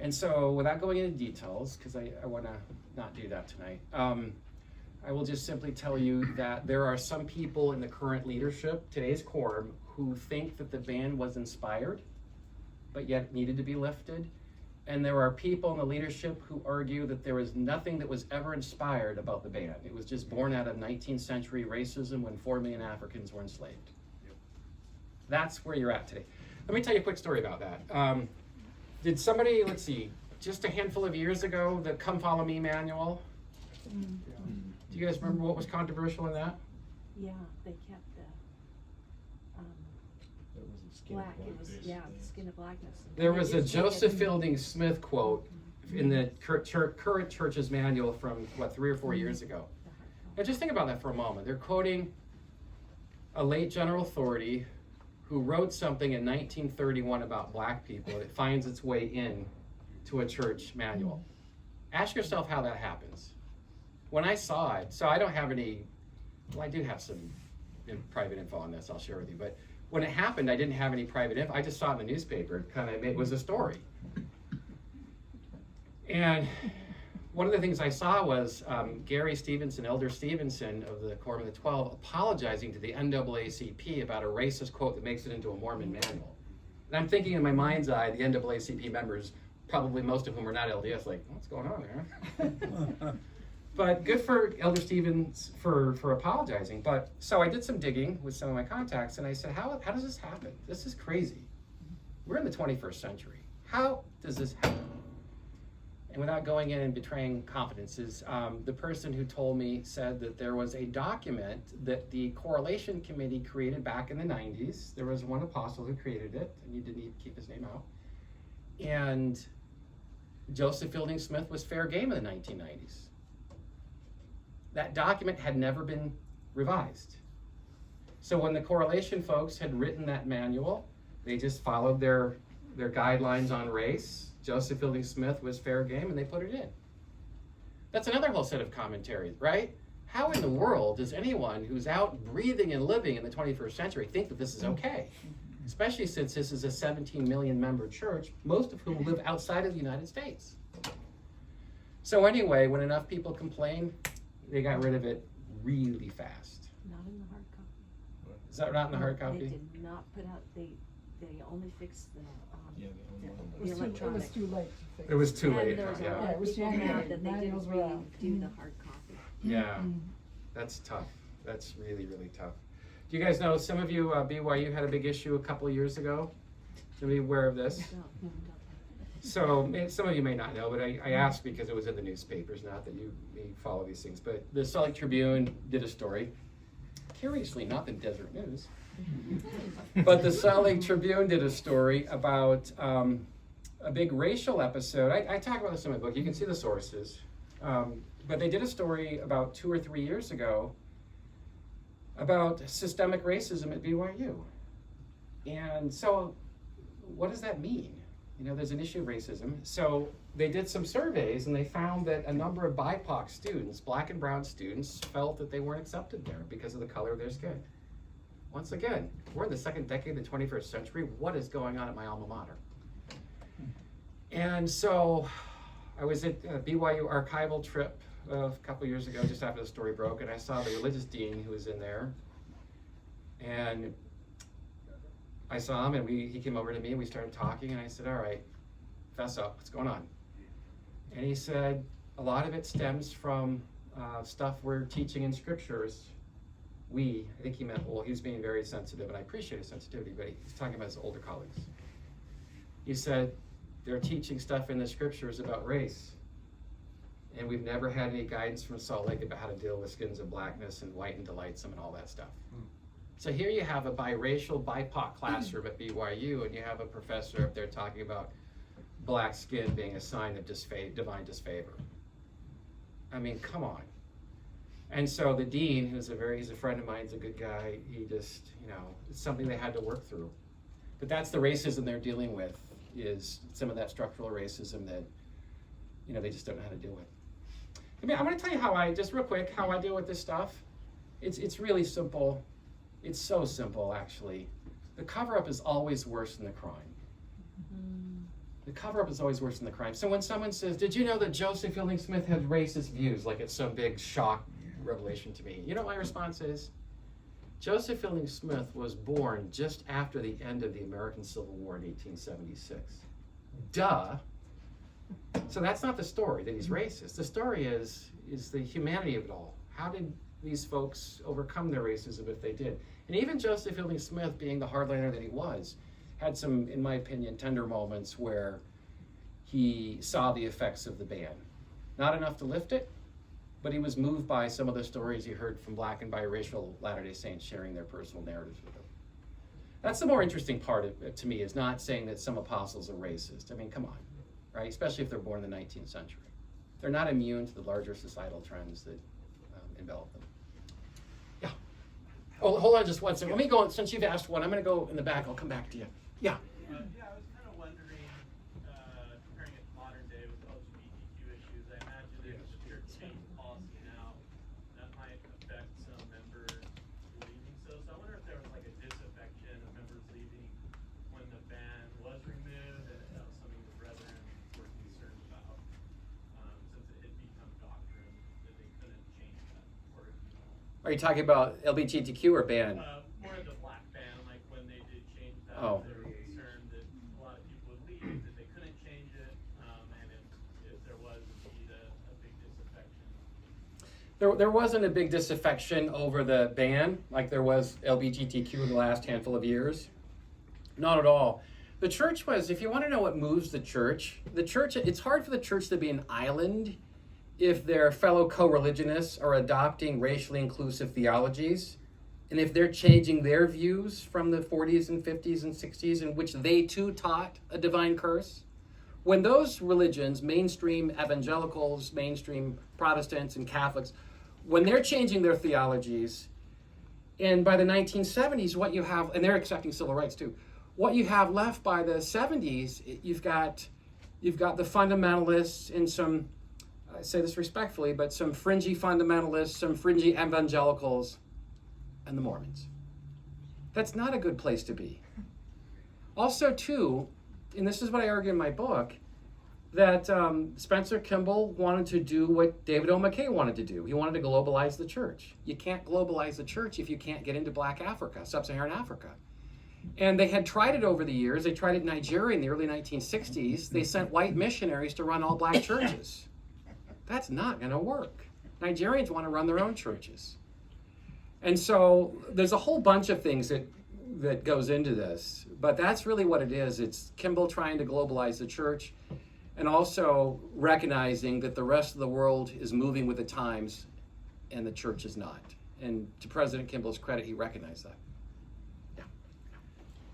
And so, without going into details, because I want to not do that tonight, I will just simply tell you that there are some people in the current leadership, today's quorum, who think that the ban was inspired, but yet needed to be lifted. And there are people in the leadership who argue that there was nothing that was ever inspired about the ban. It was just born out of 19th century racism when 4 million Africans were enslaved. That's where you're at today. Let me tell you a quick story about that. Did somebody, let's see, just a handful of years ago, the Come Follow Me manual? Do you guys remember what was controversial in that? Yeah, they kept the, black, it was, yeah, the skin of blackness. There They was a just made it- Joseph Fielding Smith quote in the current church's manual from, 3 or 4 years ago. Now just think about that for a moment. They're quoting a late general authority who wrote something in 1931 about black people that finds its way in to a church manual. Ask yourself how that happens. When I saw it, so I don't have any, well, I do have some private info on this I'll share with you, but when it happened, I didn't have any private info. I just saw it in the newspaper. It was a story. And one of the things I saw was Gary Stevenson, Elder Stevenson of the Quorum of the 12, apologizing to the NAACP about a racist quote that makes it into a Mormon manual. And I'm thinking in my mind's eye, the NAACP members, probably most of whom are not LDS, like, what's going on there? But good for Elder Stevens for apologizing. But so I did some digging with some of my contacts, and I said, how does this happen? This is crazy. We're in the 21st century. How does this happen? And without going in and betraying confidences, the person who told me said that there was a document that the Correlation Committee created back in the 90s. There was one apostle who created it, and you didn't need to keep his name out. And Joseph Fielding Smith was fair game in the 1990s. That document had never been revised. So when the Correlation folks had written that manual, they just followed their guidelines on race. Joseph Fielding Smith was fair game, and they put it in. That's another whole set of commentaries, right? How in the world does anyone who's out breathing and living in the 21st century think that this is okay? Especially since this is a 17 million member church, most of whom live outside of the United States. So anyway, when enough people complained, they got rid of it really fast. Not in the hard copy. Is that not in the hard They copy? did not put out, they only fixed the It was electronic. too late. It was too late, And there was a yeah. lot Yeah, it of was people too late. mad that they Manuals didn't were out. redo the hard copy. Yeah, that's tough. That's really, really tough. Do you guys know, some of you, BYU had a big issue a couple of years ago? Are you aware of this? Don't. So some of you may not know, but I asked because it was in the newspapers, not that you follow these things. But the Salt Lake Tribune did a story, curiously not the Desert News, but the Salt Lake Tribune did a story about a big racial episode. I talk about this in my book. You can see the sources. But they did a story about 2 or 3 years ago about systemic racism at BYU. And so what does that mean? You know, there's an issue of racism. So they did some surveys, and they found that a number of BIPOC students, black and brown students, felt that they weren't accepted there because of the color of their skin. Once again, we're in the second decade of the 21st century. What is going on at my alma mater? And so I was at a BYU archival trip a couple years ago, just after the story broke, and I saw the religious dean who was in there. And I saw him, and he came over to me, and we started talking, and I said, all right, fess up, what's going on? And he said, a lot of it stems from stuff we're teaching in scriptures. I think he meant, well, he was being very sensitive, and I appreciate his sensitivity, but he's talking about his older colleagues. He said, they're teaching stuff in the scriptures about race, and we've never had any guidance from Salt Lake about how to deal with skins of blackness and white and delightsome and all that stuff. So here you have a biracial, BIPOC classroom at BYU, and you have a professor up there talking about black skin being a sign of divine disfavor. I mean, come on. And so the dean, he's a friend of mine, he's a good guy, he just, it's something they had to work through. But that's the racism they're dealing with, is some of that structural racism that, they just don't know how to deal with. I mean, I want to tell you just real quick, how I deal with this stuff. It's really simple. It's so simple, actually. The cover-up is always worse than the crime. The cover-up is always worse than the crime. So when someone says, did you know that Joseph Fielding Smith had racist views, like it's some big shock revelation to me, you know what my response is? Joseph Fielding Smith was born just after the end of the American Civil War in 1876. Duh. So that's not the story that he's racist. The story is the humanity of it all. How did these folks overcome their racism if they did? And even Joseph Fielding Smith, being the hardliner that he was, had some, in my opinion, tender moments where he saw the effects of the ban. Not enough to lift it, but he was moved by some of the stories he heard from Black and biracial Latter-day Saints sharing their personal narratives with him. That's the more interesting part of it to me, is not saying that some apostles are racist. I mean, come on, right? Especially if they're born in the 19th century. They're not immune to the larger societal trends that envelop them. Yeah. Oh, hold on just one second. Let me go, since you've asked one, I'm going to go in the back. I'll come back to you. Yeah. Yeah, I was kind of wondering, comparing it to modern day with LGBTQ issues, I imagine if the church changed policy now, that might affect some members leaving. So I wonder if there was like a disaffection of members leaving when the ban was removed, and that was something the brethren were concerned about, since it had become doctrine that they couldn't change that. Or, Are you talking about LGBTQ or ban? more of the black ban, like when they did change that, Oh. they were concerned that a lot of people would leave, that they couldn't change it, and if there was indeed a big disaffection. There wasn't a big disaffection over the ban like there was LGBTQ in the last handful of years. Not at all. The church was, if you want to know what moves the church, it's hard for the church to be an island if their fellow co-religionists are adopting racially inclusive theologies, and if they're changing their views from the 40s and 50s and 60s in which they too taught a divine curse. When those religions, mainstream evangelicals, mainstream Protestants and Catholics, when they're changing their theologies, and by the 1970s, what you have, and they're accepting civil rights too, what you have left by the 70s, you've got the fundamentalists and some, I say this respectfully, but some fringy fundamentalists, some fringy evangelicals, and the Mormons. That's not a good place to be. Also, too, and this is what I argue in my book, that Spencer Kimball wanted to do what David O. McKay wanted to do. He wanted to globalize the church. You can't globalize the church if you can't get into Black Africa, Sub-Saharan Africa. And they had tried it over the years. They tried it in Nigeria in the early 1960s. They sent white missionaries to run all black churches. That's not going to work. Nigerians want to run their own churches. And so there's a whole bunch of things that goes into this, but that's really what it is. It's Kimball trying to globalize the church and also recognizing that the rest of the world is moving with the times and the church is not. And to President Kimball's credit, he recognized that. Yeah.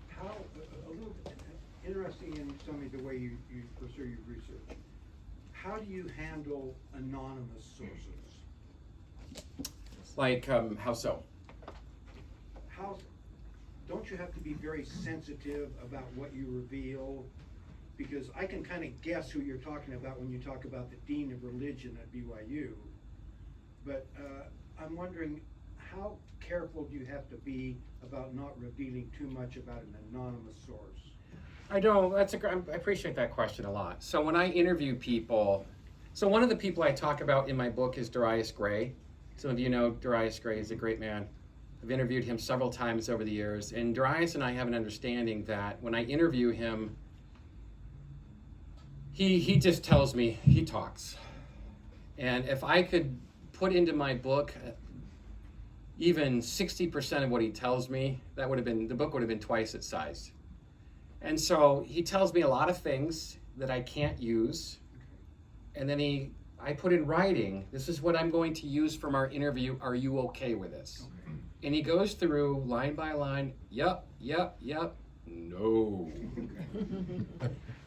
How, a little interesting in some of the way you pursue your research. How do you handle anonymous sources? Like, how so? Don't you have to be very sensitive about what you reveal? Because I can kind of guess who you're talking about when you talk about the dean of religion at BYU. But I'm wondering, how careful do you have to be about not revealing too much about an anonymous source? I don't. I appreciate that question a lot. So when I interview people, so one of the people I talk about in my book is Darius Gray. Some of you know Darius Gray is a great man. I've interviewed him several times over the years, and Darius and I have an understanding that when I interview him, he just tells me, he talks. And if I could put into my book even 60% of what he tells me, the book would have been twice its size. And so he tells me a lot of things that I can't use, and then I put in writing, this is what I'm going to use from our interview, are you okay with this? Okay. And he goes through line by line, yep, no.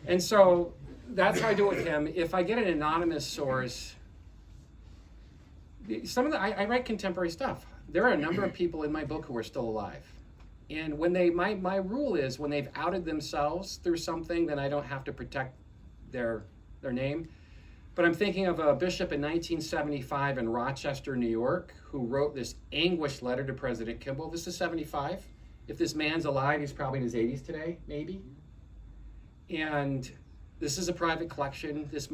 And so that's how I do it with him. If I get an anonymous source, I write contemporary stuff. There are a number of people in my book who are still alive. And when my rule is when they've outed themselves through something, then I don't have to protect their name. But I'm thinking of a bishop in 1975 in Rochester, New York, who wrote this anguished letter to President Kimball. This is 75. If this man's alive, he's probably in his 80s today, maybe. And this is a private collection. This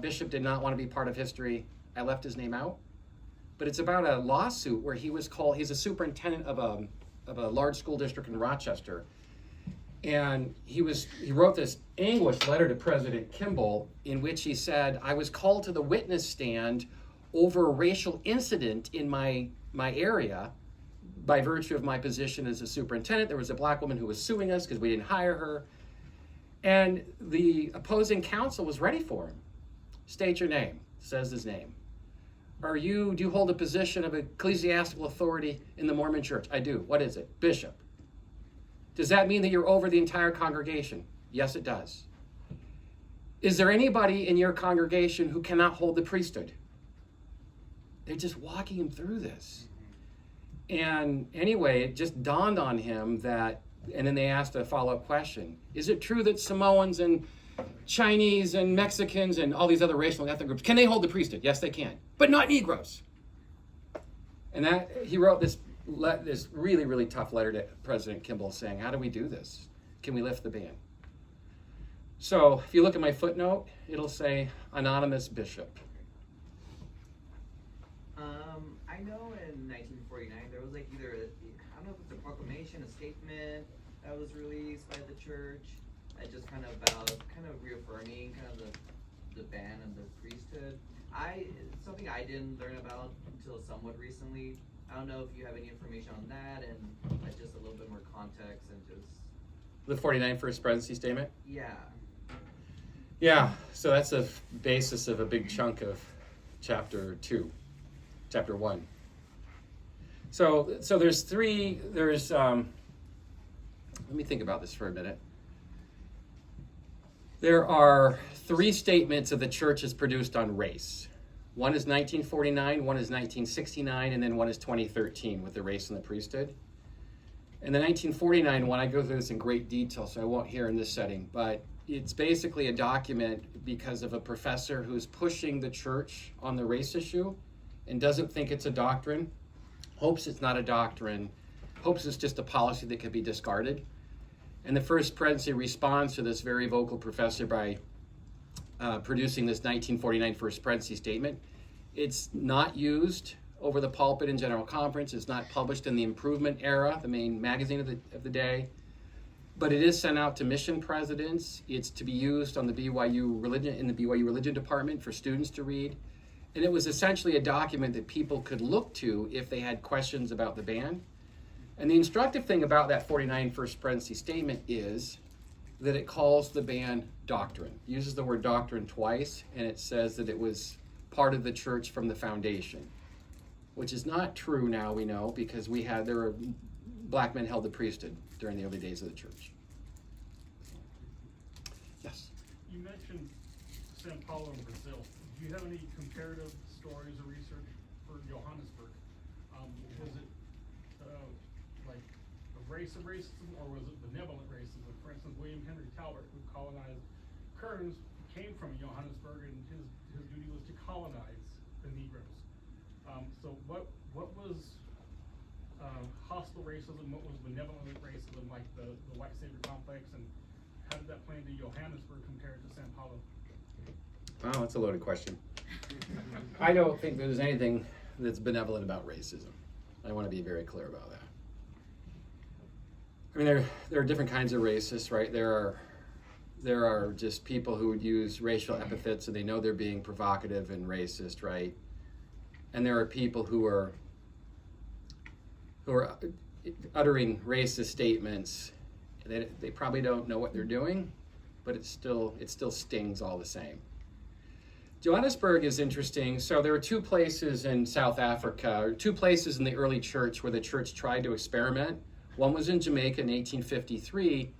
bishop did not want to be part of history. I left his name out. but it's about a lawsuit where he was called, he's a superintendent of a large school district in Rochester. And he wrote this anguished letter to President Kimball in which he said, I was called to the witness stand over a racial incident in my area by virtue of my position as a superintendent. There was a black woman who was suing us because we didn't hire her. And the opposing counsel was ready for him. State your name, says his name. Do you hold a position of ecclesiastical authority in the Mormon church? I do. What is it? Bishop. Does that mean that you're over the entire congregation? Yes, it does. Is there anybody in your congregation who cannot hold the priesthood? They're just walking him through this. And anyway, it just dawned on him that, and then they asked a follow-up question. Is it true that Samoans and Chinese and Mexicans and all these other racial and ethnic groups, can they hold the priesthood? Yes, they can, but not Negroes. And that he wrote this really, really tough letter to President Kimball saying, how do we do this? Can we lift the ban? So if you look at my footnote, it'll say anonymous bishop. I know in 1949 there was like either, I don't know if it's a proclamation, a statement that was released by the church, just kind of reaffirming kind of the ban of the priesthood. Something I didn't learn about until somewhat recently. I don't know if you have any information on that and just a little bit more context and just... The 49 First Presidency Statement? Yeah. Yeah, so that's the basis of a big chunk of chapter 1. So let me think about this for a minute. There are 3 statements that the church has produced on race. One is 1949, one is 1969, and then one is 2013 with the race and the priesthood. And the 1949 one, I go through this in great detail, so I won't here in this setting, but it's basically a document because of a professor who's pushing the church on the race issue and doesn't think it's a doctrine, hopes it's not a doctrine, hopes it's just a policy that could be discarded. And the First Presidency responds to this very vocal professor by producing this 1949 First Presidency Statement. It's not used over the pulpit in General Conference. It's not published in the Improvement Era, the main magazine of the day. But it is sent out to mission presidents. It's to be used on the BYU religion, in the BYU religion department for students to read. And it was essentially a document that people could look to if they had questions about the ban. And the instructive thing about that 49 First Presidency Statement is that it calls the ban doctrine. It uses the word doctrine twice, and it says that it was part of the church from the foundation, which is not true now, we know, because there were black men held the priesthood during the early days of the church. Yes? You mentioned Sao Paulo in Brazil. Do you have any comparative stories or research for Johannesburg? Was it like a race of racism, or was it benevolent racism? For instance, William Henry Talbot, who colonized Kearns, came from Johannesburg, and his duty was to colonize the Negroes. So what was hostile racism? What was benevolent racism, like the white savior complex, and how did that play into Johannesburg compared to Sao Paulo? Oh, that's a loaded question. I don't think there's anything that's benevolent about racism. I want to be very clear about that. I mean, there are different kinds of racists, right? There are just people who would use racial epithets and they know they're being provocative and racist, right? And there are people who are uttering racist statements. They probably don't know what they're doing, but it still stings all the same. Johannesburg is interesting. So there were 2 places in South Africa, or 2 places in the early church where the church tried to experiment. One was in Jamaica in 1853,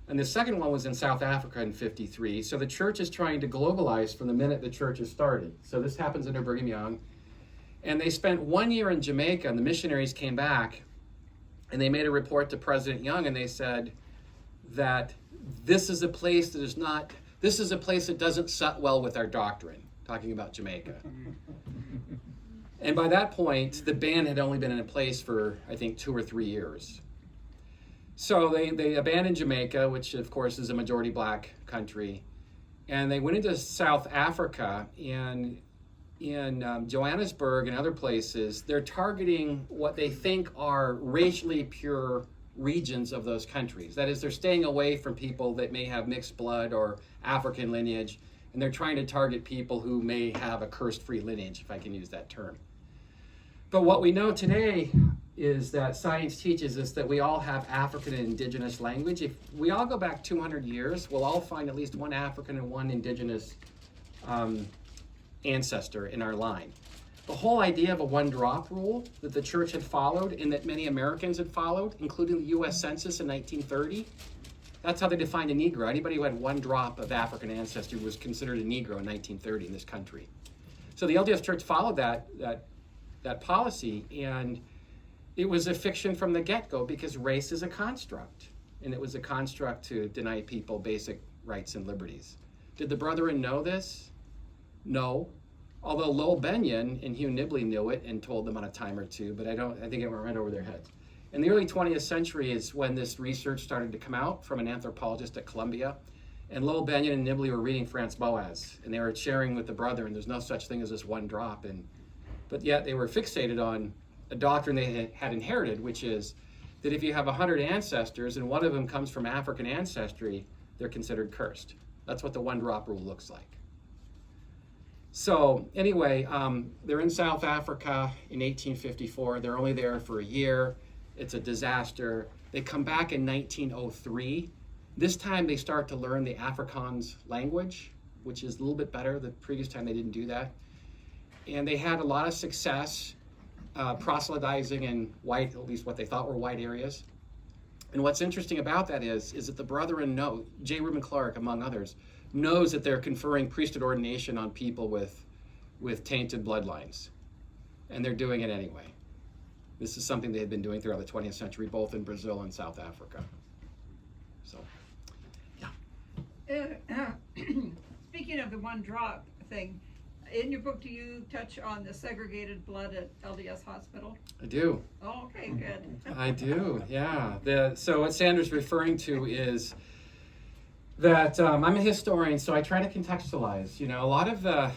and the second one was in South Africa in 53. So the church is trying to globalize from the minute the church has started. So this happens under Brigham Young. And they spent 1 year in Jamaica, and the missionaries came back, and they made a report to President Young, and they said that this is a place that doesn't set well with our doctrine, talking about Jamaica. And by that point, the ban had only been in place for, I think, 2 or 3 years. So they abandoned Jamaica, which of course is a majority black country, and they went into South Africa, and Johannesburg and other places, they're targeting what they think are racially pure regions of those countries. That is, they're staying away from people that may have mixed blood or African lineage, and they're trying to target people who may have a cursed-free lineage, if I can use that term. But what we know today is that science teaches us that we all have African and indigenous language. If we all go back 200 years, we'll all find at least one African and one indigenous ancestor in our line. The whole idea of a one-drop rule that the church had followed and that many Americans had followed, including the U.S. Census in 1930, that's how they defined a Negro. Anybody who had one drop of African ancestry was considered a Negro in 1930 in this country. So the LDS Church followed that policy, and it was a fiction from the get-go because race is a construct, and it was a construct to deny people basic rights and liberties. Did the Brethren know this? No. Although Lowell Benyon and Hugh Nibley knew it and told them on a time or two, but I think it went right over their heads. In the early 20th century is when this research started to come out from an anthropologist at Columbia. And Lowell Benyon and Nibley were reading Franz Boas, and they were sharing with the Brethren there's no such thing as this one drop. But yet they were fixated on a doctrine they had inherited, which is that if you have 100 ancestors and one of them comes from African ancestry, they're considered cursed. That's what the one drop rule looks like. So anyway, they're in South Africa in 1854. They're only there for a year. It's a disaster. They come back in 1903. This time they start to learn the Afrikaans language, which is a little bit better. The previous time they didn't do that. And they had a lot of success proselytizing in white, at least what they thought were white areas. And what's interesting about that is that the Brethren know, J. Reuben Clark, among others, knows that they're conferring priesthood ordination on people with tainted bloodlines. And they're doing it anyway. This is something they had been doing throughout the 20th century, both in Brazil and South Africa. So, yeah. Speaking of the one drop thing, in your book, do you touch on the segregated blood at LDS Hospital? I do. Oh, okay, good. I do, yeah. So what Sandra's referring to is that I'm a historian, so I try to contextualize. A lot of the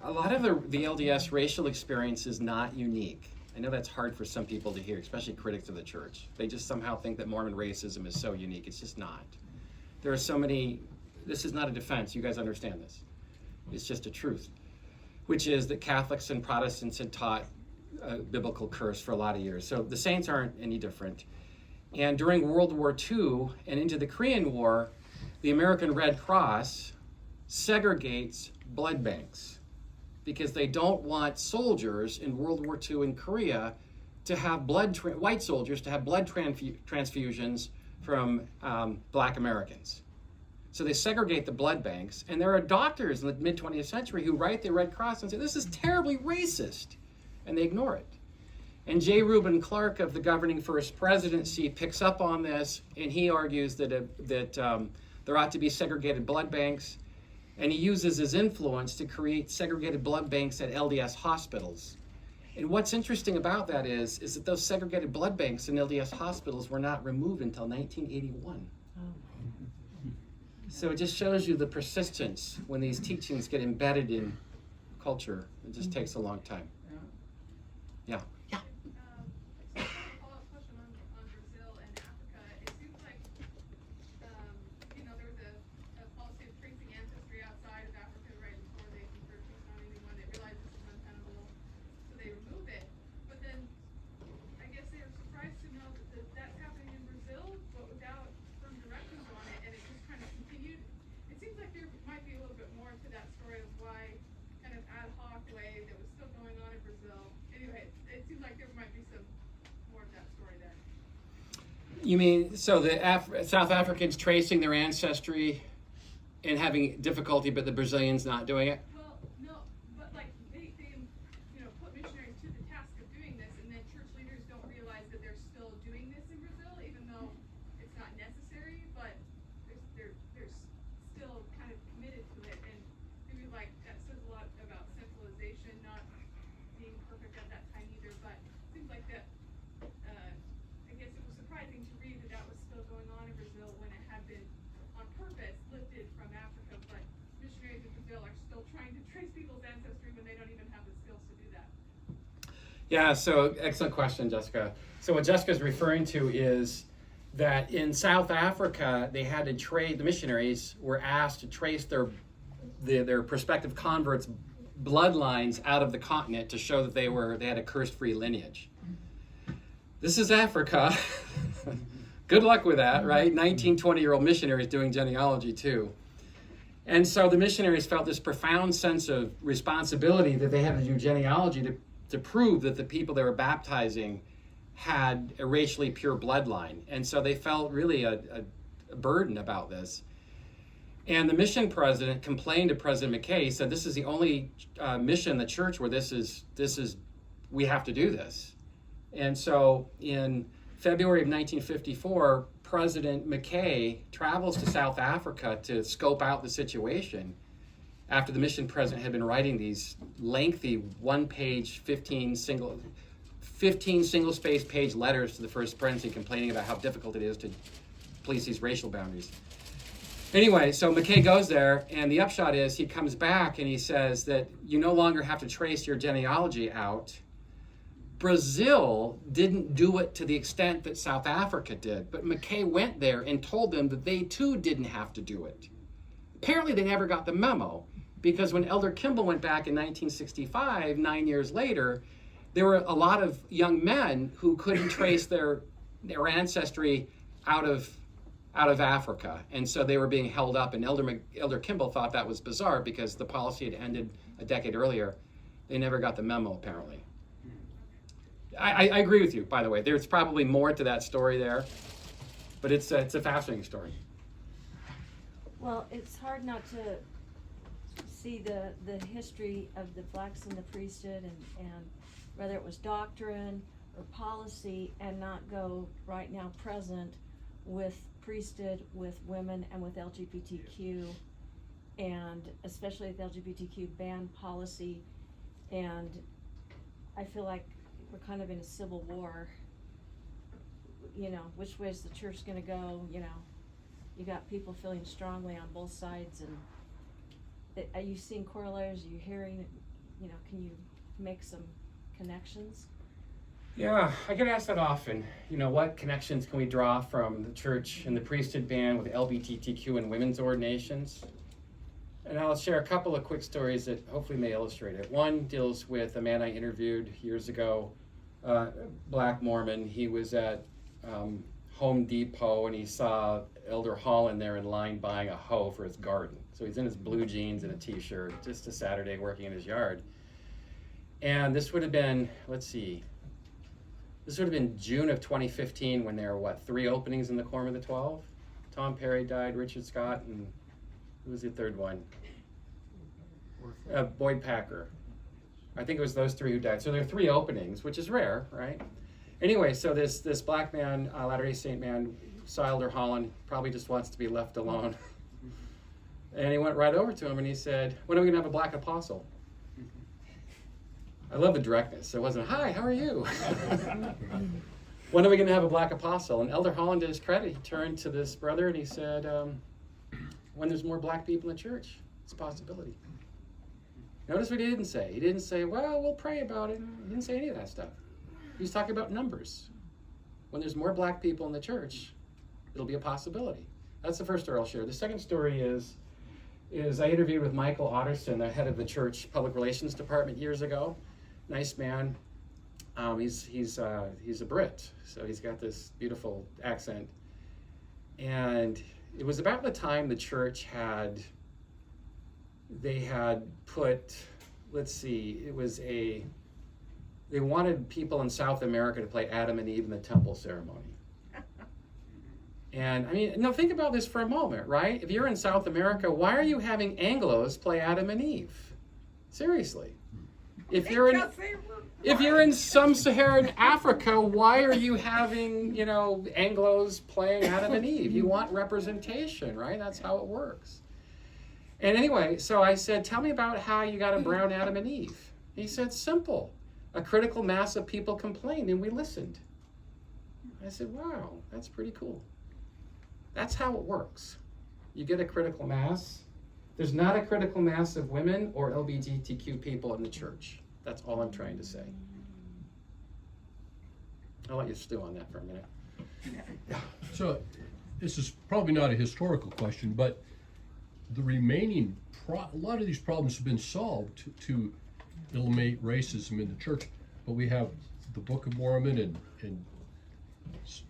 LDS racial experience is not unique. I know that's hard for some people to hear, especially critics of the church. They just somehow think that Mormon racism is so unique. It's just not. There are so many. This is not a defense. You guys understand this. It's just a truth, which is that Catholics and Protestants had taught a biblical curse for a lot of years. So the saints aren't any different. And during World War II and into the Korean War, the American Red Cross segregates blood banks because they don't want soldiers in World War II in Korea to have white soldiers to have blood transfusions from black Americans. So they segregate the blood banks, and there are doctors in the mid-20th century who write the Red Cross and say, this is terribly racist, and they ignore it. And J. Reuben Clark of the governing First Presidency picks up on this, and he argues that there ought to be segregated blood banks, and he uses his influence to create segregated blood banks at LDS hospitals. And what's interesting about that is that those segregated blood banks in LDS hospitals were not removed until 1981. So it just shows you the persistence when these teachings get embedded in culture. It just takes a long time. Yeah. Follow-up question on Brazil and Africa. It seems like, there was a policy of tracing ancestry outside of Africa right before they conferred peace on anyone. They realized this is untenable, so they remove it. But then, I guess they were surprised to know that that's happening in Brazil, but without firm directions on it, and it just kind of continued. It seems like there might be a little bit more to that story of why kind of ad hoc way that was still going on in Brazil. Anyway, it seems like there might be some more of that story there. You mean, so the South Africans tracing their ancestry and having difficulty, but the Brazilians not doing it? Well, no, but like they put missionaries to the task of doing this, and then church leaders don't realize that they're still doing this in Brazil, even though it's not necessary, but they're still kind of committed to it, and maybe like that says a lot about centralization, not being perfect at that time either, but it seems like that, I guess it was surprising to read that was still going on in Brazil when it had been on purpose lifted from Africa, but missionaries in Brazil are still trying Yeah, so excellent question, Jessica. So what Jessica's referring to is that in South Africa, they had to trade, the missionaries were asked to trace their prospective converts' bloodlines out of the continent to show that they had a curse-free lineage. This is Africa. Good luck with that, right? 19, 20-year-old missionaries doing genealogy too. And so the missionaries felt this profound sense of responsibility that they had to do genealogy to prove that the people they were baptizing had a racially pure bloodline. And so they felt really a burden about this. And the mission president complained to President McKay. He said, this is the only mission in the church where we have to do this. And so in February of 1954, President McKay travels to South Africa to scope out the situation after the mission president had been writing these lengthy one-page, 15 single-space page letters to the First Presidency complaining about how difficult it is to police these racial boundaries. Anyway, so McKay goes there, and the upshot is he comes back and he says that you no longer have to trace your genealogy out. Brazil didn't do it to the extent that South Africa did, but McKay went there and told them that they too didn't have to do it. Apparently they never got the memo, because when Elder Kimball went back in 1965, 9 years later, there were a lot of young men who couldn't trace their ancestry out of Africa, and so they were being held up, and Elder Kimball thought that was bizarre because the policy had ended a decade earlier. They never got the memo, apparently. I agree with you, by the way. There's probably more to that story there, but it's a fascinating story. Well, it's hard not to see the history of the blacks in the priesthood and whether it was doctrine or policy, and not go right now present with priesthood, with women, and with LGBTQ, and especially with LGBTQ ban policy. And I feel like we're kind of in a civil war. You know, which way is the church gonna go? You know, you got people feeling strongly on both sides, and are you seeing corollaries? Are you hearing, you know, can you make some connections? Yeah, I get asked that often. You know, what connections can we draw from the church and the priesthood ban with LGBTQ and women's ordinations? And I'll share a couple of quick stories that hopefully may illustrate it. One deals with a man I interviewed years ago, Black Mormon. He was at Home Depot and he saw Elder Holland there in line buying a hoe for his garden. So he's in his blue jeans and a t-shirt, just a Saturday working in his yard. And this would have been, this would have been June of 2015 when there were, 3 openings in the Quorum of the 12? Tom Perry died, Richard Scott, and who was the third one? Boyd Packer. I think it was those 3 who died. So there are 3 openings, which is rare, right? Anyway, so this black man, Latter-day Saint man, saw Elder Holland, probably just wants to be left alone. And he went right over to him and he said, when are we gonna have a black apostle? I love the directness. So it wasn't, hi, how are you? When are we gonna have a black apostle? And Elder Holland, to his credit, he turned to this brother and he said, when there's more black people in the church, it's a possibility. Notice what he didn't say. He didn't say, well, we'll pray about it. He didn't say any of that stuff. He was talking about numbers. When there's more black people in the church, it'll be a possibility. That's the first story I'll share. The second story is I interviewed with Michael Otterson, the head of the church public relations department years ago. Nice man. He's a Brit, so he's got this beautiful accent. And it was about the time the church had put, they wanted people in South America to play Adam and Eve in the temple ceremony. And I mean, now think about this for a moment, right? If you're in South America, why are you having Anglos play Adam and Eve? Seriously. If you're in sub-Saharan Africa, why are you having, Anglos playing Adam and Eve? You want representation, right? That's how it works. And anyway, so I said, tell me about how you got a brown Adam and Eve. He said, simple. A critical mass of people complained and we listened. I said, wow, that's pretty cool. That's how it works. You get a critical mass. There's not a critical mass of women or LGBTQ people in the church. That's all I'm trying to say. I'll let you stew on that for a minute. So, this is probably not a historical question, but the remaining, a lot of these problems have been solved to eliminate racism in the church, but we have the Book of Mormon and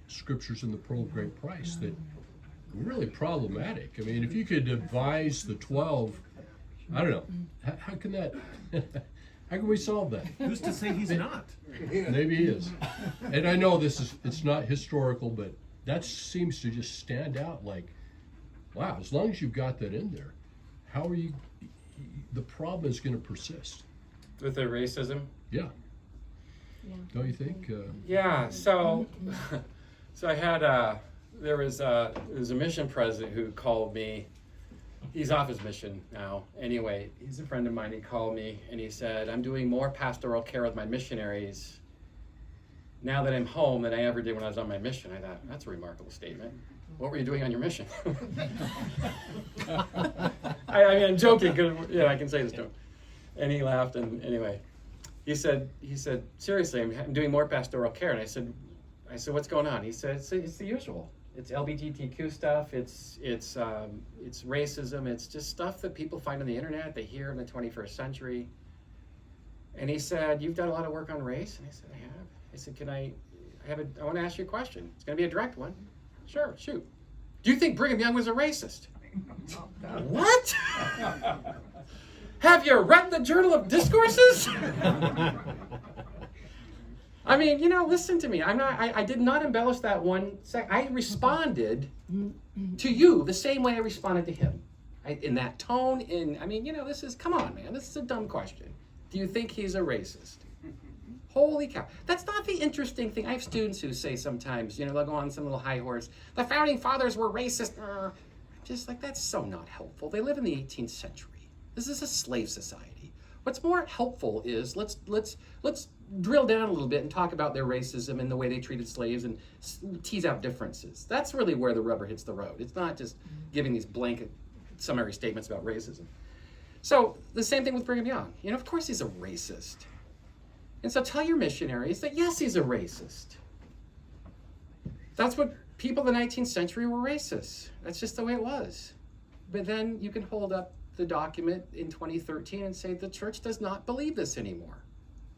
scriptures in the Pearl of Great Price that are really problematic. I mean, if you could advise the 12, I don't know, how can that, how can we solve that? Who's to say he's not? Maybe he is. And I know it's not historical, but that seems to just stand out like, wow, as long as you've got that in there, how are you, the problem is going to persist. With the racism? Yeah. Yeah. Don't you think? Yeah, so I had there was a mission president who called me. He's off his mission now. Anyway, he's a friend of mine. He called me and he said, I'm doing more pastoral care with my missionaries now that I'm home than I ever did when I was on my mission. I thought, that's a remarkable statement. What were you doing on your mission? I mean, I'm joking, because I can say this to him. And he laughed, and anyway, he said, seriously, I'm doing more pastoral care. And I said, what's going on? He said, it's the usual. It's LGBTQ stuff. It's racism. It's just stuff that people find on the internet. They hear in the 21st century. And he said, you've done a lot of work on race? And I said, I have. I said, I want to ask you a question. It's going to be a direct one. Sure, shoot. Do you think Brigham Young was a racist? What? Have you read the Journal of Discourses? I mean, listen to me. I did not embellish that one sec. I responded to you the same way I responded to him. In that tone, come on, man. This is a dumb question. Do you think he's a racist? Holy cow. That's not the interesting thing. I have students who say sometimes, they'll go on some little high horse. The founding fathers were racist. Just like, that's so not helpful. They live in the 18th century. This is a slave society. What's more helpful is let's drill down a little bit and talk about their racism and the way they treated slaves and tease out differences. That's really where the rubber hits the road. It's not just giving these blanket summary statements about racism. So the same thing with Brigham Young. Of course he's a racist. And so tell your missionaries that yes, he's a racist. That's what people in the 19th century were racist. That's just the way it was. But then you can hold up the document in 2013 and say the church does not believe this anymore.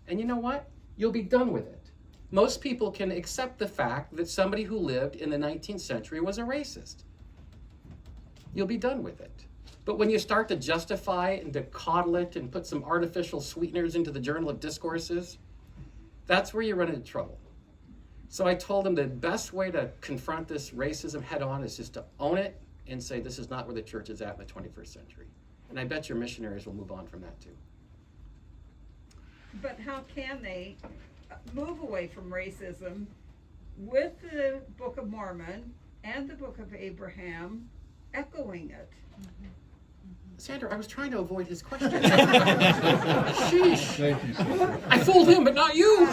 And you know what? You'll be done with it. Most people can accept the fact that somebody who lived in the 19th century was a racist. You'll be done with it. But when you start to justify and to coddle it and put some artificial sweeteners into the Journal of Discourses, that's where you run into trouble. So I told him the best way to confront this racism head on is just to own it and say this is not where the church is at in the 21st century. And I bet your missionaries will move on from that too. But how can they move away from racism with the Book of Mormon and the Book of Abraham echoing it? Sandra, I was trying to avoid his question. Sheesh. Thank you, Sandra. I fooled him, but not you.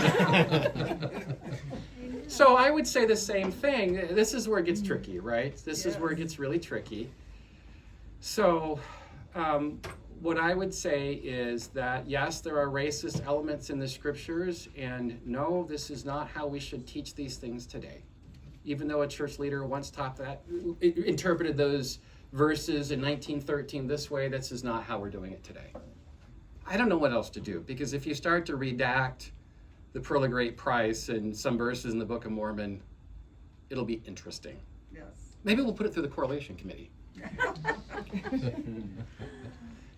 So I would say the same thing. This is where it gets tricky, right? This is where it gets really tricky. So what I would say is that, yes, there are racist elements in the scriptures, and no, this is not how we should teach these things today. Even though a church leader once taught that, interpreted those verses in 1913 this way, this is not how we're doing it today. I don't know what else to do, because if you start to redact the Pearl of Great Price and some verses in the Book of Mormon, it'll be interesting. Yes. Maybe we'll put it through the Correlation Committee.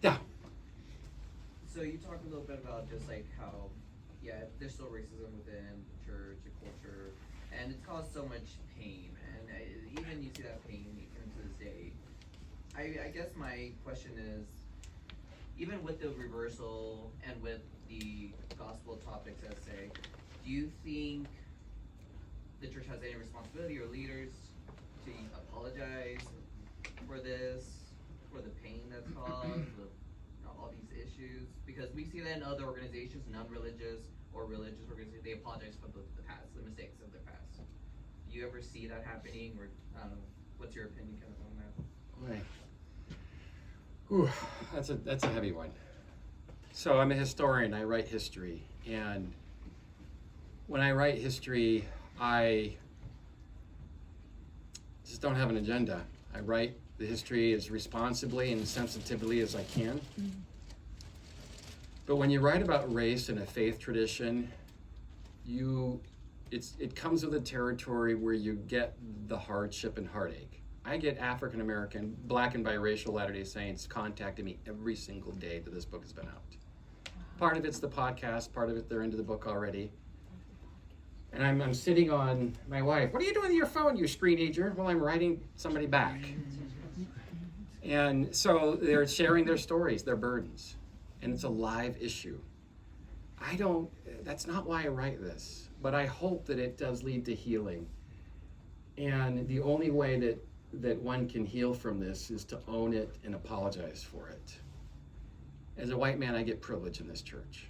Yeah. So you talked a little bit about just like how, there's still racism within the church, the culture, and it's caused so much pain, and even you see that pain even to this day. I guess my question is, even with the reversal and with the gospel topics, let's say, do you think the church has any responsibility or leaders to apologize for this, for the pain that's caused, with all these issues? Because we see that in other organizations, non-religious or religious organizations, they apologize for the past, the mistakes of their past. Do you ever see that happening, or what's your opinion kind of on that? Right. Ooh, that's a heavy one. So I'm a historian, I write history, and when I write history, I just don't have an agenda. I write the history as responsibly and sensitively as I can. But when you write about race in a faith tradition, it comes with a territory where you get the hardship and heartache. I get African American, Black and biracial Latter-day Saints contacting me every single day that this book has been out. Part of it's the podcast, part of it they're into the book already. And I'm sitting on my wife. What are you doing with your phone, you screenager? Well, I'm writing somebody back. And so they're sharing their stories, their burdens. And it's a live issue. That's not why I write this, but I hope that it does lead to healing. And the only way that one can heal from this is to own it and apologize for it. As a white man, I get privilege in this church.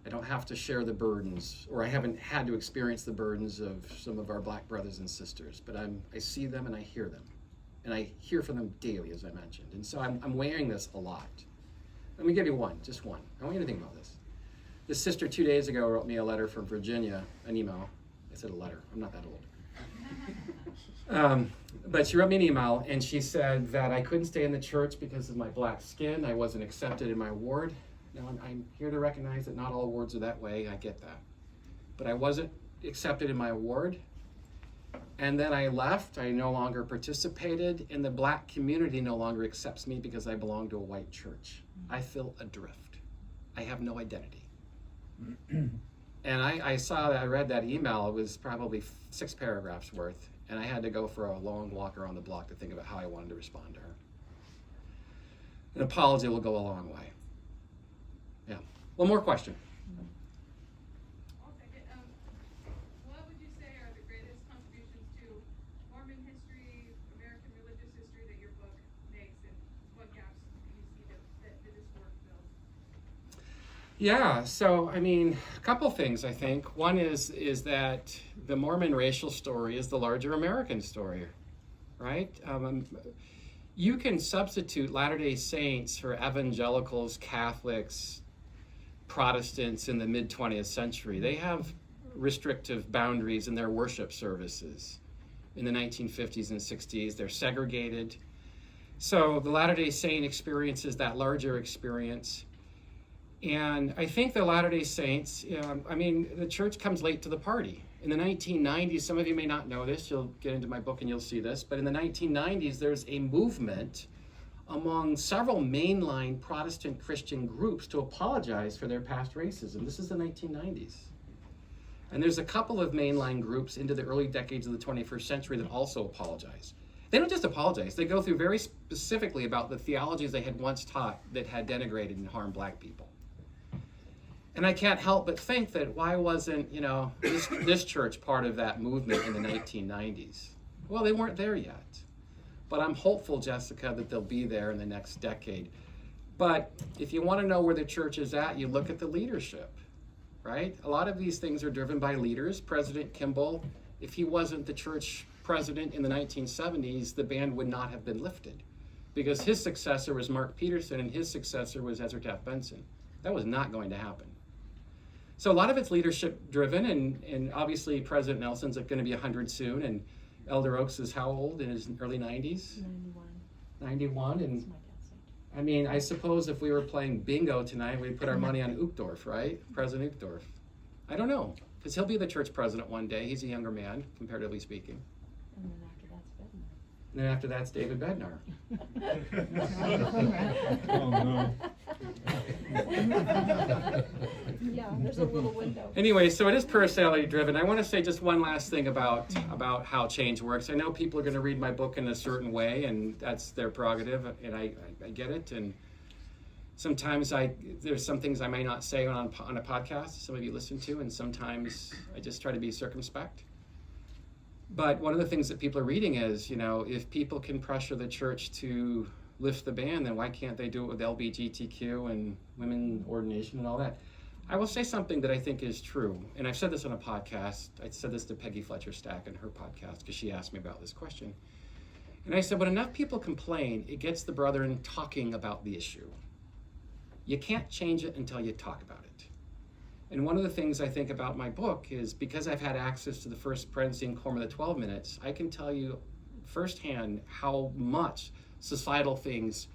I don't have to share the burdens, or I haven't had to experience the burdens of some of our Black brothers and sisters, but I see them and I hear them. And I hear from them daily, as I mentioned. And so I'm wearing this a lot. Let me give you just one. I don't want you to think about this. This sister 2 days ago wrote me a letter from Virginia, an email. I said a letter, I'm not that old. But she wrote me an email and she said that I couldn't stay in the church because of my Black skin. I wasn't accepted in my ward. Now, I'm here to recognize that not all wards are that way. I get that. But I wasn't accepted in my ward. And then I left. I no longer participated. And the Black community no longer accepts me because I belong to a white church. I feel adrift. I have no identity. And I read that email. It was probably 6 paragraphs worth. And I had to go for a long walk around the block to think about how I wanted to respond to her. An apology will go a long way. Yeah. One more question. I'll take it. What would you say are the greatest contributions to Mormon history, American religious history that your book makes, and what gaps do you see that this work fills? Yeah, so I mean, a couple things I think. One is that the Mormon racial story is the larger American story, right? You can substitute Latter-day Saints for evangelicals, Catholics, Protestants in the mid-20th century. They have restrictive boundaries in their worship services. In the 1950s and 60s, they're segregated. So the Latter-day Saint experiences that larger experience. And I think the Latter-day Saints, the church comes late to the party. In the 1990s, some of you may not know this, you'll get into my book and you'll see this, but in the 1990s, there's a movement among several mainline Protestant Christian groups to apologize for their past racism. This is the 1990s. And there's a couple of mainline groups into the early decades of the 21st century that also apologize. They don't just apologize, they go through very specifically about the theologies they had once taught that had denigrated and harmed Black people. And I can't help but think that why wasn't, this church part of that movement in the 1990s? Well, they weren't there yet. But I'm hopeful, Jessica, that they'll be there in the next decade. But if you want to know where the church is at, you look at the leadership, right? A lot of these things are driven by leaders. President Kimball, if he wasn't the church president in the 1970s, the ban would not have been lifted because his successor was Mark Peterson and his successor was Ezra Taft Benson. That was not going to happen. So a lot of it's leadership driven, and obviously President Nelson's going to be 100 soon, and Elder Oaks is how old? In his early 90s? 91, and I mean, I suppose if we were playing bingo tonight, we'd put our money on Uchtdorf, right? President Uchtdorf. I don't know, because he'll be the church president one day. He's a younger man, comparatively speaking. And then after that's David Bednar. Oh, no. Yeah, there's a little window. Anyway, so it is personality driven. I want to say just one last thing about how change works. I know people are going to read my book in a certain way, and that's their prerogative, and I get it. And sometimes there's some things I may not say on a podcast some of you listen to, and sometimes I just try to be circumspect. But one of the things that people are reading is, if people can pressure the church to lift the ban, then why can't they do it with LGBTQ and women ordination and all that? I will say something that I think is true, and I've said this on a podcast. I said this to Peggy Fletcher Stack in her podcast because she asked me about this question. And I said, when enough people complain, it gets the brethren talking about the issue. You can't change it until you talk about it. And one of the things I think about my book is because I've had access to the First Presidency and Quorum of the 12 Minutes, I can tell you firsthand how much societal things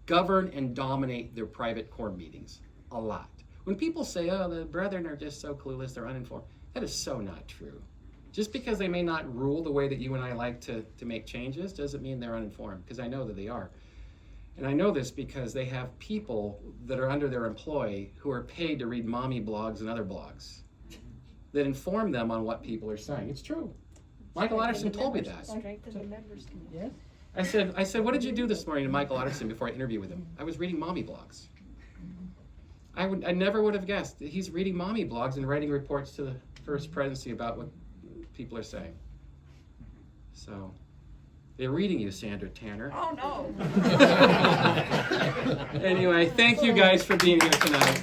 govern and dominate their private quorum meetings. A lot. When people say, oh, the brethren are just so clueless, they're uninformed, that is so not true. Just because they may not rule the way that you and I like to make changes doesn't mean they're uninformed, because I know that they are. And I know this because they have people that are under their employ who are paid to read mommy blogs and other blogs that inform them on what people are saying. It's true. Michael Otterson told me that. Strengthen the members committee. Yes? I said, what did you do this morning to Michael Otterson before I interviewed with him? I was reading mommy blogs. I never would have guessed that he's reading mommy blogs and writing reports to the First Presidency about what people are saying. So, they're reading you, Sandra Tanner. Oh, no. Anyway, thank you guys for being here tonight.